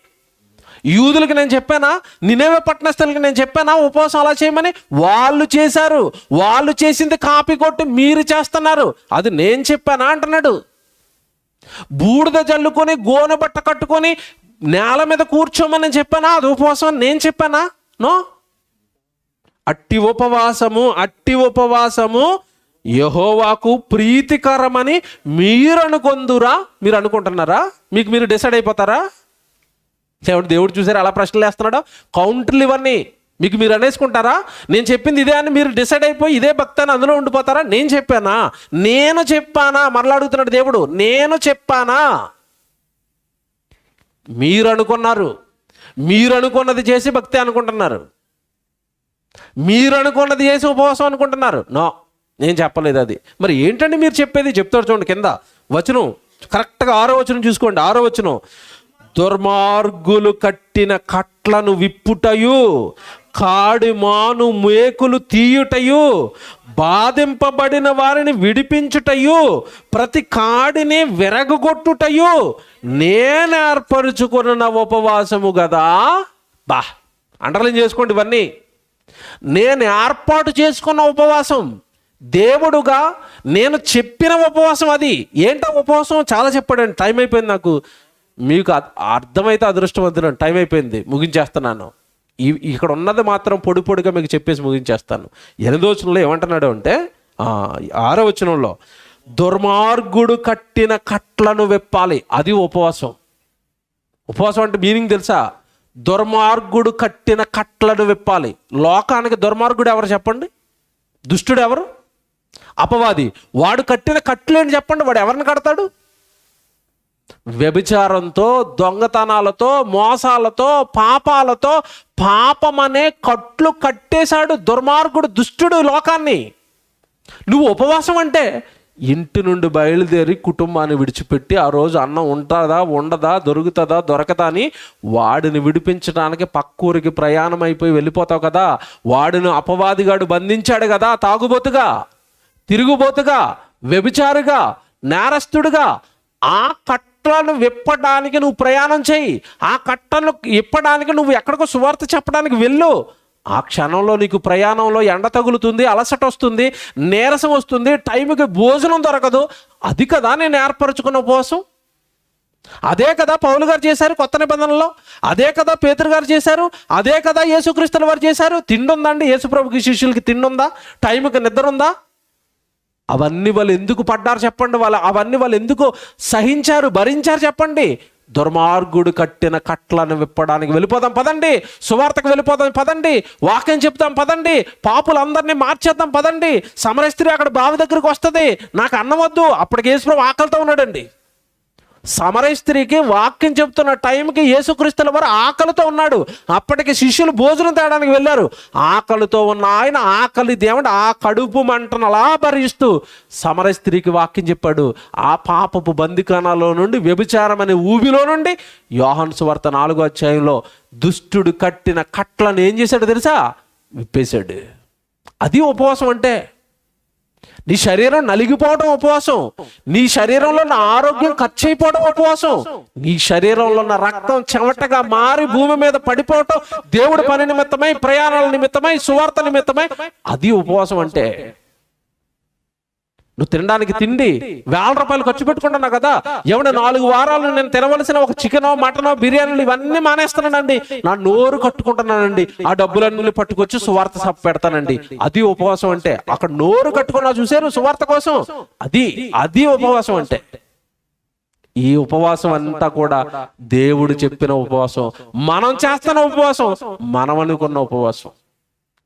A: యూదులకి నేను చెప్పానా? నినేవే పట్టణస్థులకి నేను చెప్పానా ఉపవాసం అలా చేయమని? వాళ్ళు చేశారు, వాళ్ళు చేసింది కాపీ కొట్టి మీరు చేస్తున్నారు. అది నేను చెప్పానా అంటున్నాడు. బూడిద జల్లుకొని గోనె బట్ట కట్టుకొని నేల మీద కూర్చోమని చెప్పానా? అది ఉపవాసం నేను చెప్పానా? నో. అట్టి ఉపవాసము యెహోవాకు ప్రీతికరమని మీరు అనుకొందురా? మీరు అనుకుంటున్నారా? మీకు మీరు డిసైడ్ అయిపోతారా? దేవుడు చూసారు అలా ప్రశ్నలు వేస్తున్నాడు, కౌంటర్లు ఇవన్నీ మీకు మీరు అనేసుకుంటారా? నేను చెప్పింది ఇదే అని మీరు డిసైడ్ అయిపోయి ఇదే భక్తి అని అందులో ఉండిపోతారా? నేను చెప్పానా? మరలా అడుగుతున్నాడు దేవుడు, నేను చెప్పానా? మీరు అనుకున్నారు, మీరు అనుకున్నది చేసి భక్తి అనుకుంటున్నారు, మీరు అనుకున్నది చేసి ఉపవాసం అనుకుంటున్నారు. నో, నేను చెప్పలేదు అది. మరి ఏంటండి మీరు చెప్పేది? చెప్తాడు చూడండి కింద వచనం, కరెక్ట్గా 6వ వచనం చూసుకోండి. 6వ వచనం, దుర్మార్గులు కట్టిన కట్లను విప్పుటయు, కాడి మాను మేకులు తీయుటయు, బాధింపబడిన వారిని విడిపించుటయు, ప్రతి కాడిని విరగొట్టుటయు నేను ఏర్పరుచుకున్న ఉపవాసము కదా. అండర్లైన్ చేసుకోండి ఇవన్నీ. నేను ఏర్పాటు చేసుకున్న ఉపవాసం, దేవుడుగా నేను చెప్పిన ఉపవాసం. అది ఏంటో ఉపవాసం చాలా చెప్పాడండి. టైం అయిపోయింది, నాకు మీకు అర్థమైతే అదృష్టవంతుడు. టైం అయిపోయింది, ముగించేస్తున్నాను. ఇక్కడ ఉన్నది మాత్రం పొడి పొడిగా మీకు చెప్పేసి ముగించేస్తాను. 8వ వచనంలో ఏమంటున్నాడు అంటే, 6వ వచనంలో, దుర్మార్గుడు కట్టిన కట్లను విప్పాలి. అది ఉపవాసం. ఉపవాసం అంటే మీనింగ్ తెలుసా? దుర్మార్గుడు కట్టిన కట్లను విప్పాలి. లోకానికి దుర్మార్గుడు ఎవరు చెప్పండి? దుష్టుడు ఎవరు? అపవాది. వాడు కట్టిన కట్లేంటి చెప్పండి? వాడు ఎవరిని కడతాడు? వ్యభిచారంతో, దొంగతనాలతో, మోసాలతో, పాపాలతో పాపమనే కట్లు కట్టేశాడు దుర్మార్గుడు, దుష్టుడు లోకాన్ని. నువ్వు ఉపవాసం అంటే ఇంటి నుండి బయలుదేరి కుటుంబాన్ని విడిచిపెట్టి ఆ రోజు అన్నం ఉంటుందా ఉండదా, దొరుకుతుందా దొరకదా అని వాడిని విడిపించడానికి పక్కూరికి ప్రయాణం అయిపోయి వెళ్ళిపోతావు కదా. వాడిని అపవాదిగాడు బంధించాడు కదా, తాగుబోతుగా, తిరుగుబోతుగా, వ్యభిచారిగా, నేరస్తుడుగా. ఆ కట్టలను విప్పడానికి నువ్వు ప్రయాణం చేయి. ఆ కట్టలను ఇప్పడానికి నువ్వు ఎక్కడికో సువార్త చెప్పడానికి వెళ్ళు. ఆ క్షణంలో నీకు ప్రయాణంలో ఎండ తగులుతుంది, అలసట వస్తుంది, నీరసం వస్తుంది, టైంకి భోజనం దొరకదు. అది కదా నేను ఏర్పరచుకున్న ఉపవాసం. అదే కదా పౌలు గారు చేశారు కొత్త నిబంధనలో, అదే కదా పేతురు గారు చేశారు, అదే కదా యేసుక్రీస్తుల వారు చేశారు. తిండి ఉందండి యేసుప్రభుకి, శిష్యులకి తిండి ఉందా? టైంకి నిద్ర ఉందా? అవన్నీ వాళ్ళు ఎందుకు పడ్డారు చెప్పండి? అవన్నీ వాళ్ళు ఎందుకు సహించారు, భరించారు చెప్పండి? దుర్మార్గుడు కట్టిన కట్లను విప్పడానికి వెళ్ళిపోదాం పదండి, సువార్తకు వెళ్ళిపోదాం పదండి, వాక్యం చెప్తాం పదండి, పాపులందరినీ మార్చేద్దాం పదండి, సమరయ స్త్రీ అక్కడ బావి దగ్గరికి వస్తుంది, నాకు అన్నం వద్దు. అప్పటికి యేసుప్రభు ఆకలితో ఉన్నాడండి. సమరయ స్త్రీకి వాక్యం చెప్తున్న టైంకి యేసుక్రీస్తుల వారు ఆకలితో ఉన్నాడు. అప్పటికి శిష్యులు భోజనం తేడానికి వెళ్ళారు. ఆకలితో ఉన్న ఆయన ఆకలి దేవుడు ఆ కడుపు మంటను అలా భరిస్తూ సమరయ స్త్రీకి వాక్యం చెప్పాడు. ఆ పాపపు బందికానాలో నుండి, వ్యభిచారం అనే ఊబిలో నుండి యోహాను సువార్త 4వ అధ్యాయంలో దుష్టుడు కట్టిన కట్లను ఏం చేశాడు తెలుసా? విప్పేశాడు. అది ఉపవాసం అంటే. నీ శరీరం నలిగిపోవడం ఉపవాసం, నీ శరీరంలో ఉన్న ఆరోగ్యం ఖర్చు అయిపోవడం ఉపవాసం, నీ శరీరంలో ఉన్న రక్తం చెమటగా మారి భూమి మీద పడిపోవటం దేవుడి పని నిమిత్తమై, ప్రయాణాల నిమిత్తమై, సువార్త నిమిత్తమై, అది ఉపవాసం అంటే. నువ్వు తినడానికి తిండి 1000 రూపాయలు ఖర్చు పెట్టుకుంటున్నావు కదా, ఏమన్నా 4 వారాలు నేను తినవలసిన ఒక చికెనో మటనో బిర్యానీలు ఇవన్నీ మానేస్తానండి, నా నోరు కట్టుకుంటున్నానండి, ఆ డబ్బులన్నీ పట్టుకొచ్చి సువార్త సభ పెడతానండి, అది ఉపవాసం అంటే. అక్కడ నోరు కట్టుకున్నా చూసారు సువార్త కోసం, అది ఉపవాసం అంటే. ఈ ఉపవాసం అంతా కూడా దేవుడు చెప్పిన ఉపవాసం, మనం చేస్తున్న ఉపవాసం, మనం అనుకున్న ఉపవాసం.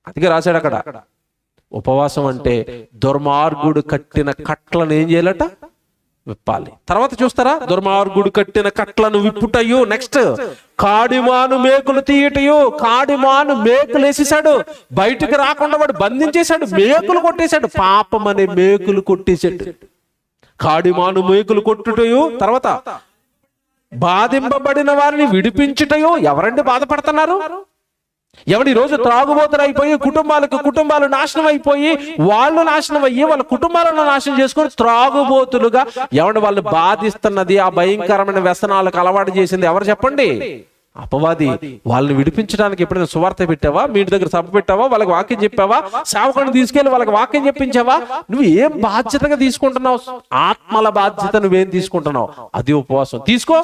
A: అందుకే రాశాడు అక్కడ, ఉపవాసం అంటే దుర్మార్గుడు కట్టిన కట్లను ఏం చేయాలట? విప్పాలి. తర్వాత చూస్తారా, దుర్మార్గుడు కట్టిన కట్లను విప్పుటయు, నెక్స్ట్ కాడిమాను మేకులు తీయటయు. కాడిమాను మేకులు వేసేసాడు, బయటికి రాకుండా వాడు బంధించేశాడు, మేకులు కొట్టేశాడు, పాపం అనే మేకులు కొట్టేశాడు. కాడిమాను మేకులు కొట్టుటయు. తర్వాత బాధింపబడిన వారిని విడిపించుటయు. ఎవరండి బాధపడుతున్నారు? ఎవడు ఈరోజు త్రాగుబోతులు అయిపోయి కుటుంబాలు నాశనం అయిపోయి, వాళ్ళు నాశనం అయ్యి వాళ్ళ కుటుంబాలను నాశనం చేసుకొని త్రాగుబోతులుగా ఎవడు వాళ్ళు బాధిస్తున్నది, ఆ భయంకరమైన వ్యసనాలకు అలవాటు చేసింది ఎవరు చెప్పండి? అపవాది. వాళ్ళని విడిపించడానికి ఎప్పుడైనా సువార్త పెట్టావా? మీ ఇంటి దగ్గర సభ పెట్టావా? వాళ్ళకి వాక్యం చెప్పావా? సేవకుని తీసుకెళ్ళి వాళ్ళకి వాక్యం చెప్పించావా? నువ్వు ఏం బాధ్యతగా తీసుకుంటున్నావు? ఆత్మల బాధ్యత నువ్వేం తీసుకుంటున్నావు? అది ఉపవాసం. తీసుకో,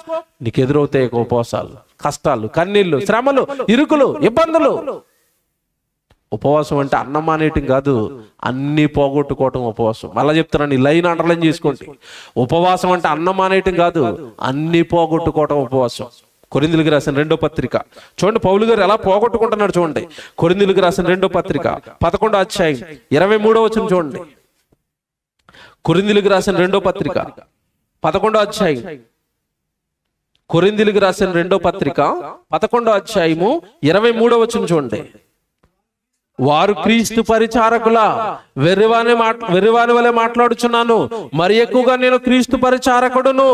A: నీకు ఎదురవుతాయి ఉపవాసాలు, కష్టాలు, కన్నీళ్లు, శ్రమలు, ఇరుకులు, ఇబ్బందులు. ఉపవాసం అంటే అన్నం మానేయటం కాదు, అన్ని పోగొట్టుకోవటం ఉపవాసం. మళ్ళా చెప్తున్నాను, ఈ లైన్ అండర్లైన్ చేసుకోండి. ఉపవాసం అంటే అన్నం మానేయటం కాదు, అన్ని పోగొట్టుకోవటం ఉపవాసం. కొరింథీయులకు రాసిన 2వ పత్రిక చూడండి, పౌలు గారు ఎలా పోగొట్టుకుంటున్నాడు చూడండి. కొరింథీయులకు రాసిన 2వ పత్రిక 11వ అధ్యాయం 23వ వచనం చూడండి. కొరింథీయులకు రాసిన 2వ పత్రిక 11వ అధ్యాయం, కొరింథీయులకు రాసిన 2వ పత్రిక 11వ అధ్యాయము 23వ వచనం చూడండి. వారు క్రీస్తు పరిచారకుల, వెర్రివాని వలె మాట్లాడుచున్నాను, మరి ఎక్కువగా నేను క్రీస్తు పరిచారకుడును,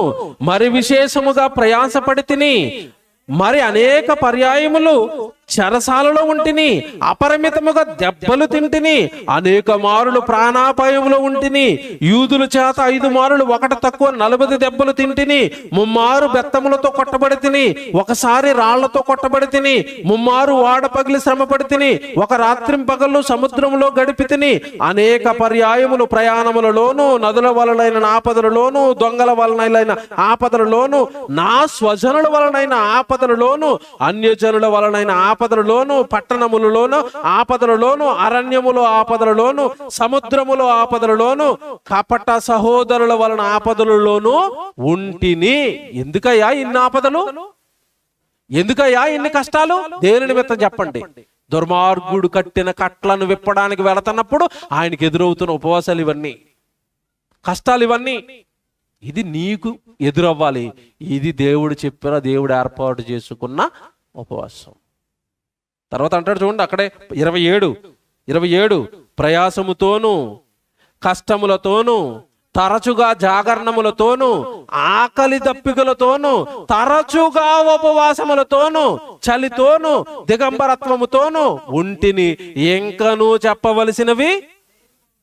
A: మరి విశేషముగా ప్రయాసపడి తిని, మరి అనేక పర్యాయములు చెరసాలలో ఉంటిని, అపరిమితముగా దెబ్బలు తింటిని, అనేక మారులు ప్రాణాపాయములో ఉంటిని, యూదుల చేత 5 మారులు ఒకటి తక్కువ 40 దెబ్బలు తింటిని, 3 మారు బెత్తములతో కొట్టబడి తిని, ఒకసారి రాళ్లతో కొట్టబడి తిని, 3 మారు వాడ పగిలి శ్రమపడి తిని, ఒక రాత్రింపగళ్ళు సముద్రములో గడిపి తిని, అనేక పర్యాయములు ప్రయాణములలోను, నదుల వలనైన ఆపదలలోను, దొంగల వలనైన ఆపదలలోను, నా స్వజనుల వలనైన ఆపదలలోను, అన్యజనుల వలనైన ఆపదలలోను, పట్టణములలోను ఆపదలలోను, అరణ్యములో ఆపదలలోను, సముద్రములో ఆపదలలోను, కపట సహోదరుల వలన ఆపదలలోను ఉంటిని. ఎందుకయ్యా ఇన్ని ఆపదలు? ఎందుకయ్యా ఇన్ని కష్టాలు? దేని నిమిత్తం చెప్పండి? దుర్మార్గుడు కట్టిన కట్లను విప్పడానికి వెళుతున్నప్పుడు ఆయనకి ఎదురవుతున్న ఉపవాసాలు ఇవన్నీ, కష్టాలు ఇవన్నీ. ఇది నీకు ఎదురవ్వాలి. ఇది దేవుడు చెప్పిన, దేవుడు ఏర్పాటు చేసుకున్న ఉపవాసం. తర్వాత అంటాడు చూడండి అక్కడే 27 ప్రయాసముతోను, కష్టములతోను, తరచుగా జాగరణములతోను, ఆకలి దప్పికలతోను, తరచుగా ఉపవాసములతోను, చలితోను, దిగంబరత్వముతోను ఉంటిని. ఇంకను చెప్పవలసినవి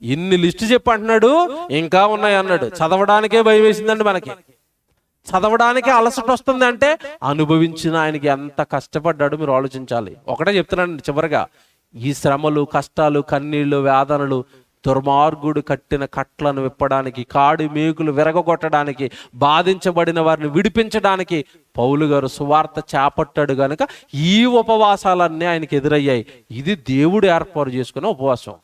A: ఇన్ని లిస్టు చెప్పంటున్నాడు, ఇంకా ఉన్నాయి అన్నాడు. చదవడానికే భయం వేసిందండి మనకి. చదవడానికి అలసట వస్తుంది అంటే అనుభవించిన ఆయనకి ఎంత కష్టపడ్డాడు మీరు ఆలోచించాలి. ఒకటే చెప్తున్నాను చివరిగా, ఈ శ్రమలు, కష్టాలు, కన్నీళ్లు, వేదనలు దుర్మార్గుడు కట్టిన కట్లను విప్పడానికి, కాడి మేకులు విరగొట్టడానికి, బాధించబడిన వారిని విడిపించడానికి పౌలు గారు సువార్త చేపట్టాడు గనుక ఈ ఉపవాసాలన్నీ ఆయనకి ఎదురయ్యాయి. ఇది దేవుడు ఏర్పాటు చేసుకున్న ఉపవాసం.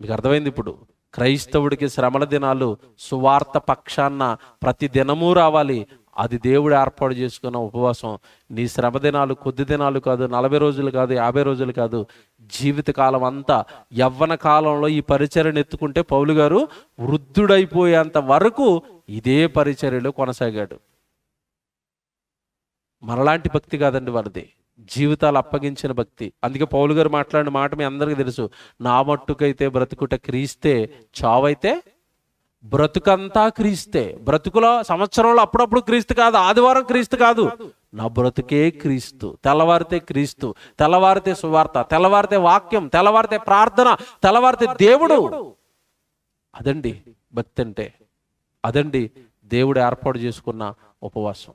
A: మీకు అర్థమైంది ఇప్పుడు. క్రైస్తవుడికి శ్రమల దినాలు సువార్త పక్షాన ప్రతి దినమూ రావాలి. అది దేవుడు ఏర్పాటు చేసుకున్న ఉపవాసం. నీ శ్రమ దినాలు కొద్ది దినాలు కాదు, 40 రోజులు కాదు, 50 రోజులు కాదు, జీవితకాలం అంతా. యవ్వన కాలంలో ఈ పరిచర్యను ఎత్తుకుంటే పౌలు గారు వృద్ధుడైపోయేంత వరకు ఇదే పరిచర్యలో కొనసాగాడు. మనలాంటి భక్తి కాదండి వారిది, జీవితాలు అప్పగించిన భక్తి. అందుకే పౌలు గారు మాట్లాడిన మాట మీ అందరికీ తెలుసు, నా మట్టుకైతే బ్రతుకుట క్రీస్తే, చావైతే బ్రతుకంతా క్రీస్తే. బ్రతుకులో సంవత్సరంలో అప్పుడప్పుడు క్రీస్తు కాదు, ఆదివారం క్రీస్తు కాదు, నా బ్రతుకే క్రీస్తు. తెల్లవారితే క్రీస్తు, తెల్లవారితే సువార్త, తెల్లవారితే వాక్యం, తెల్లవారితే ప్రార్థన, తెల్లవారితే దేవుడు. అదండి భక్తి అంటే, అదండి దేవుడు ఏర్పాటు చేసుకున్న ఉపవాసం.